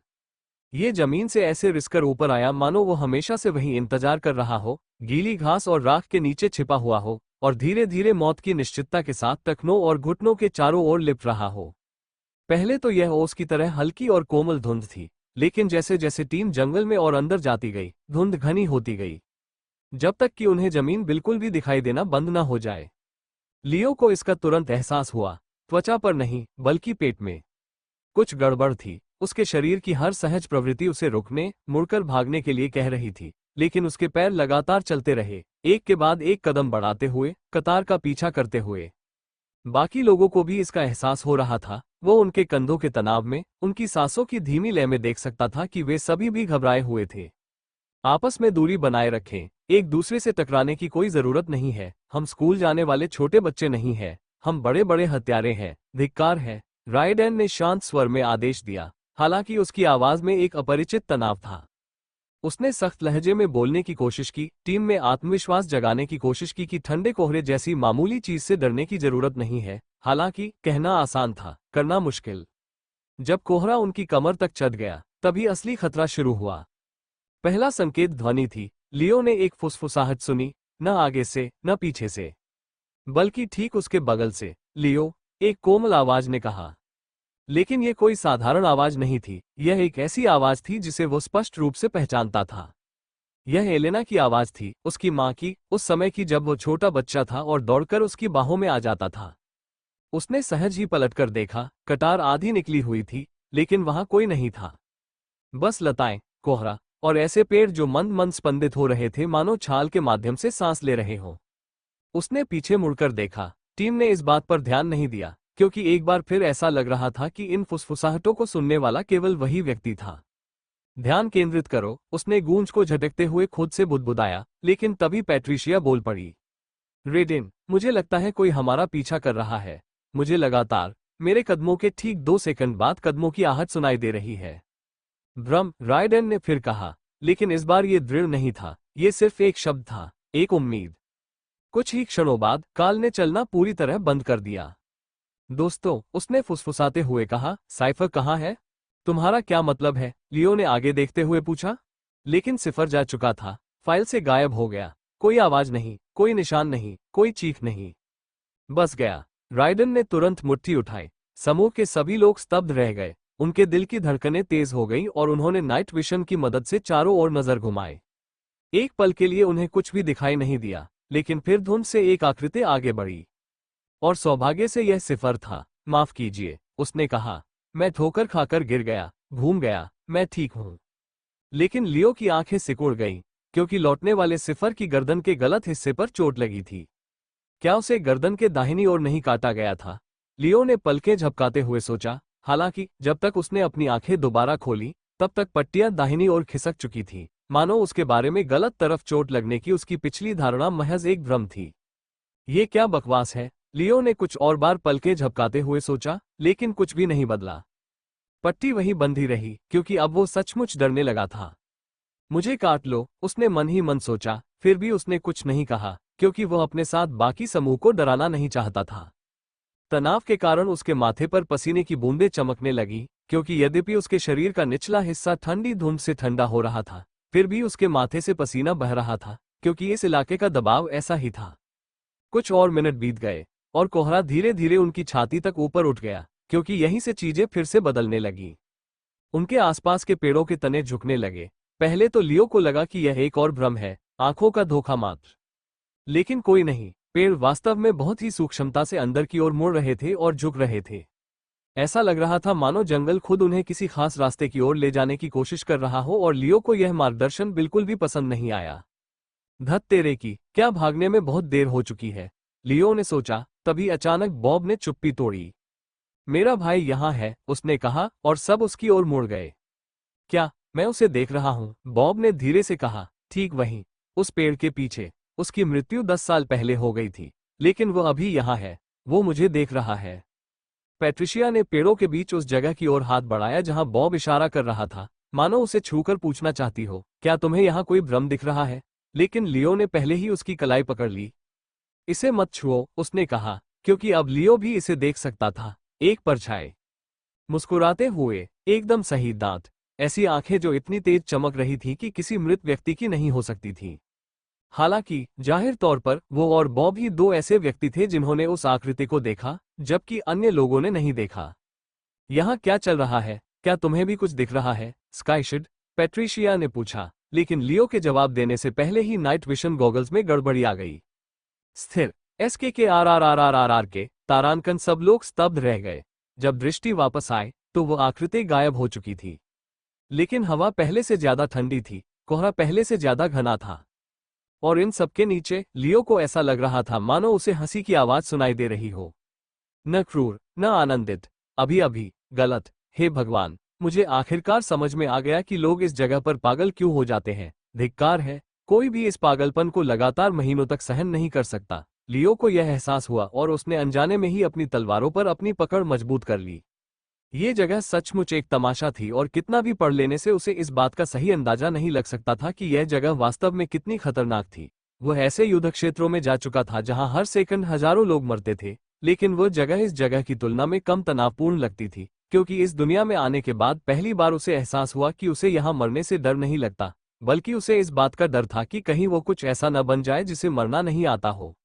ये जमीन से ऐसे रिसकर ऊपर आया मानो वो हमेशा से वहीं इंतजार कर रहा हो, गीली घास और राख के नीचे छिपा हुआ हो, और धीरे धीरे मौत की निश्चितता के साथ टखनों और घुटनों के चारों ओर लिपट रहा हो। पहले तो यह ओस की तरह हल्की और कोमल धुंध थी, लेकिन जैसे जैसे टीम जंगल में और अंदर जाती गई, धुंध घनी होती गई, जब तक कि उन्हें जमीन बिल्कुल भी दिखाई देना बंद न हो जाए। लियो को इसका तुरंत एहसास हुआ, त्वचा पर नहीं, बल्कि पेट में कुछ गड़बड़ थी। उसके शरीर की हर सहज प्रवृत्ति उसे रुकने, मुड़कर भागने के लिए कह रही थी, लेकिन उसके पैर लगातार चलते रहे, एक के बाद एक कदम बढ़ाते हुए, कतार का पीछा करते हुए। बाकी लोगों को भी इसका एहसास हो रहा था। वो उनके कंधों के तनाव में, उनकी सांसों की धीमी लय में देख सकता था कि वे सभी भी घबराए हुए थे। आपस में दूरी बनाए रखें, एक दूसरे से टकराने की कोई जरूरत नहीं है। हम स्कूल जाने वाले छोटे बच्चे नहीं हैं, हम बड़े बड़े हत्यारे हैं, धिक्कार है। रायडेन ने शांत स्वर में आदेश दिया, हालांकि उसकी आवाज में एक अपरिचित तनाव था। उसने सख्त लहजे में बोलने की कोशिश की, टीम में आत्मविश्वास जगाने की कोशिश की कि ठंडे कोहरे जैसी मामूली चीज से डरने की जरूरत नहीं है। हालांकि कहना आसान था, करना मुश्किल। जब कोहरा उनकी कमर तक चढ़ गया, तभी असली खतरा शुरू हुआ। पहला संकेत ध्वनि थी। लियो ने एक फुसफुसाहट सुनी, न आगे से, न पीछे से, बल्कि ठीक उसके बगल से। लियो, एक कोमल आवाज ने कहा। लेकिन यह कोई साधारण आवाज नहीं थी, यह एक ऐसी आवाज थी जिसे वो स्पष्ट रूप से पहचानता था। यह एलेना की आवाज थी, उसकी मां की, उस समय की जब वो छोटा बच्चा था और दौड़कर उसकी बाहों में आ जाता था। उसने सहज ही पलटकर देखा, कटार आधी निकली हुई थी, लेकिन वहां कोई नहीं था। बस लताएं, कोहरा, और ऐसे पेड़ जो मंद मंद स्पंदित हो रहे थे मानो छाल के माध्यम से सांस ले रहे हों। उसने पीछे मुड़कर देखा। टीम ने इस बात पर ध्यान नहीं दिया, क्योंकि एक बार फिर ऐसा लग रहा था कि इन फुसफुसाहटों को सुनने वाला केवल वही व्यक्ति था। ध्यान केंद्रित करो, उसने गूंज को झटकते हुए खुद से बुदबुदाया, लेकिन तभी पैट्रिशिया बोल पड़ी। रेडिन, मुझे लगता है कोई हमारा पीछा कर रहा है। मुझे लगातार, मेरे कदमों के ठीक 2 सेकंड बाद कदमों की आहट सुनाई दे रही है। भ्रम, रायडेन ने फिर कहा, लेकिन इस बार ये दृढ़ नहीं था, ये सिर्फ एक शब्द था, एक उम्मीद। कुछ ही क्षणों बाद काल ने चलना पूरी तरह बंद कर दिया। दोस्तों, उसने फुसफुसाते हुए कहा, साइफर कहाँ है? तुम्हारा क्या मतलब है? लियो ने आगे देखते हुए पूछा। लेकिन सिफर जा चुका था, फाइल से गायब हो गया। कोई आवाज नहीं, कोई निशान नहीं, कोई चीख नहीं। बस गया। रायडन ने तुरंत मुट्ठी उठाई। समूह के सभी लोग स्तब्ध रह गए, उनके दिल की धड़कनें तेज हो गईं और उन्होंने नाइट विशन की मदद से चारों ओर नजर घुमाए। एक पल के लिए उन्हें कुछ भी दिखाई नहीं दिया, लेकिन फिर धुंध से एक आकृति आगे बढ़ी और सौभाग्य से यह सिफर था। माफ कीजिए, उसने कहा, मैं ठोकर खाकर गिर गया, घूम गया, मैं ठीक हूं। लेकिन लियो की आंखें सिकुड़ गईं, क्योंकि लौटने वाले सिफर की गर्दन के गलत हिस्से पर चोट लगी थी। क्या उसे गर्दन के दाहिनी ओर नहीं काटा गया था? लियो ने पलकें झपकाते हुए सोचा। हालांकि जब तक उसने अपनी आंखें दोबारा खोली तब तक पट्टियां दाहिनी ओर खिसक चुकी थी, मानो उसके बारे में गलत तरफ चोट लगने की उसकी पिछली धारणा महज एक भ्रम थी। ये क्या बकवास है? लियो ने कुछ और बार पलकें झपकाते हुए सोचा, लेकिन कुछ भी नहीं बदला। पट्टी वहीं बंधी रही, क्योंकि अब वो सचमुच डरने लगा था। मुझे काट लो, उसने मन ही मन सोचा। फिर भी उसने कुछ नहीं कहा, क्योंकि वह अपने साथ बाकी समूह को डराना नहीं चाहता था। तनाव के कारण उसके माथे पर पसीने की बूंदें चमकने लगी, क्योंकि यद्यपि उसके शरीर का निचला हिस्सा ठंडी धुंध से ठंडा हो रहा था, फिर भी उसके माथे से पसीना बह रहा था, क्योंकि इस इलाके का दबाव ऐसा ही था। कुछ और मिनट बीत गए और कोहरा धीरे धीरे उनकी छाती तक ऊपर उठ गया, क्योंकि यहीं से चीजें फिर से बदलने लगी। उनके आसपास के पेड़ों के तने झुकने लगे। पहले तो लियो को लगा कि यह एक और भ्रम है, आंखों का धोखा मात्र। लेकिन कोई नहीं, पेड़ वास्तव में बहुत ही सूक्ष्मता से अंदर की ओर मुड़ रहे थे और झुक रहे थे। ऐसा लग रहा था मानो जंगल खुद उन्हें किसी खास रास्ते की ओर ले जाने की कोशिश कर रहा हो, और लियो को यह मार्गदर्शन बिल्कुल भी पसंद नहीं आया। धत तेरे की, क्या भागने में बहुत देर हो चुकी है, लियो ने सोचा। तभी अचानक बॉब ने चुप्पी तोड़ी। मेरा भाई यहाँ है, उसने कहा, और सब उसकी ओर मुड़ गए। क्या? मैं उसे देख रहा हूँ, बॉब ने धीरे से कहा। ठीक वहीं, उस पेड़ के पीछे। उसकी मृत्यु 10 साल पहले हो गई थी, लेकिन वो अभी यहाँ है। वो मुझे देख रहा है। पैट्रिशिया ने पेड़ों के बीच उस जगह की ओर हाथ बढ़ाया जहां बॉब इशारा कर रहा था, मानो उसे छूकर पूछना चाहती हो, क्या तुम्हें यहाँ कोई भ्रम दिख रहा है? लेकिन लियो ने पहले ही उसकी कलाई पकड़ ली। इसे मत छुओ, उसने कहा, क्योंकि अब लियो भी इसे देख सकता था। एक परछाई, मुस्कुराते हुए, एकदम सही दांत, ऐसी आंखें जो इतनी तेज चमक रही थी कि किसी मृत व्यक्ति की नहीं हो सकती थी। हालांकि जाहिर तौर पर वो और बॉब ही दो ऐसे व्यक्ति थे जिन्होंने उस आकृति को देखा, जबकि अन्य लोगों ने नहीं देखा। यहाँ क्या चल रहा है? क्या तुम्हें भी कुछ दिख रहा है, स्काईशिड? पैट्रिशिया ने पूछा, लेकिन लियो के जवाब देने से पहले ही नाइट विशन गॉगल्स में गड़बड़ी आ गई। स्थिर SKKRRRRRR के तारांकन, सब लोग स्तब्ध रह गए। जब दृष्टि वापस आए तो वो आकृति गायब हो चुकी थी। लेकिन हवा पहले से ज्यादा ठंडी थी, कोहरा पहले से ज्यादा घना था, और इन सबके नीचे लियो को ऐसा लग रहा था मानो उसे हंसी की आवाज सुनाई दे रही हो। न क्रूर, न आनंदित, अभी अभी गलत। हे भगवान, मुझे आखिरकार समझ में आ गया कि लोग इस जगह पर पागल क्यों हो जाते हैं। धिक्कार है, कोई भी इस पागलपन को लगातार महीनों तक सहन नहीं कर सकता। लियो को यह एहसास हुआ और उसने अनजाने में ही अपनी तलवारों पर अपनी पकड़ मजबूत कर ली। ये जगह सचमुच एक तमाशा थी, और कितना भी पढ़ लेने से उसे इस बात का सही अंदाजा नहीं लग सकता था कि यह जगह वास्तव में कितनी खतरनाक थी। वह ऐसे युद्ध क्षेत्रों में जा चुका था जहां हर सेकंड हजारों लोग मरते थे, लेकिन वह जगह इस जगह की तुलना में कम तनावपूर्ण लगती थी, क्योंकि इस दुनिया में आने के बाद पहली बार उसे एहसास हुआ कि उसे यहाँ मरने से डर नहीं लगता, बल्कि उसे इस बात का डर था कि कहीं वो कुछ ऐसा न बन जाए जिसे मरना नहीं आता हो।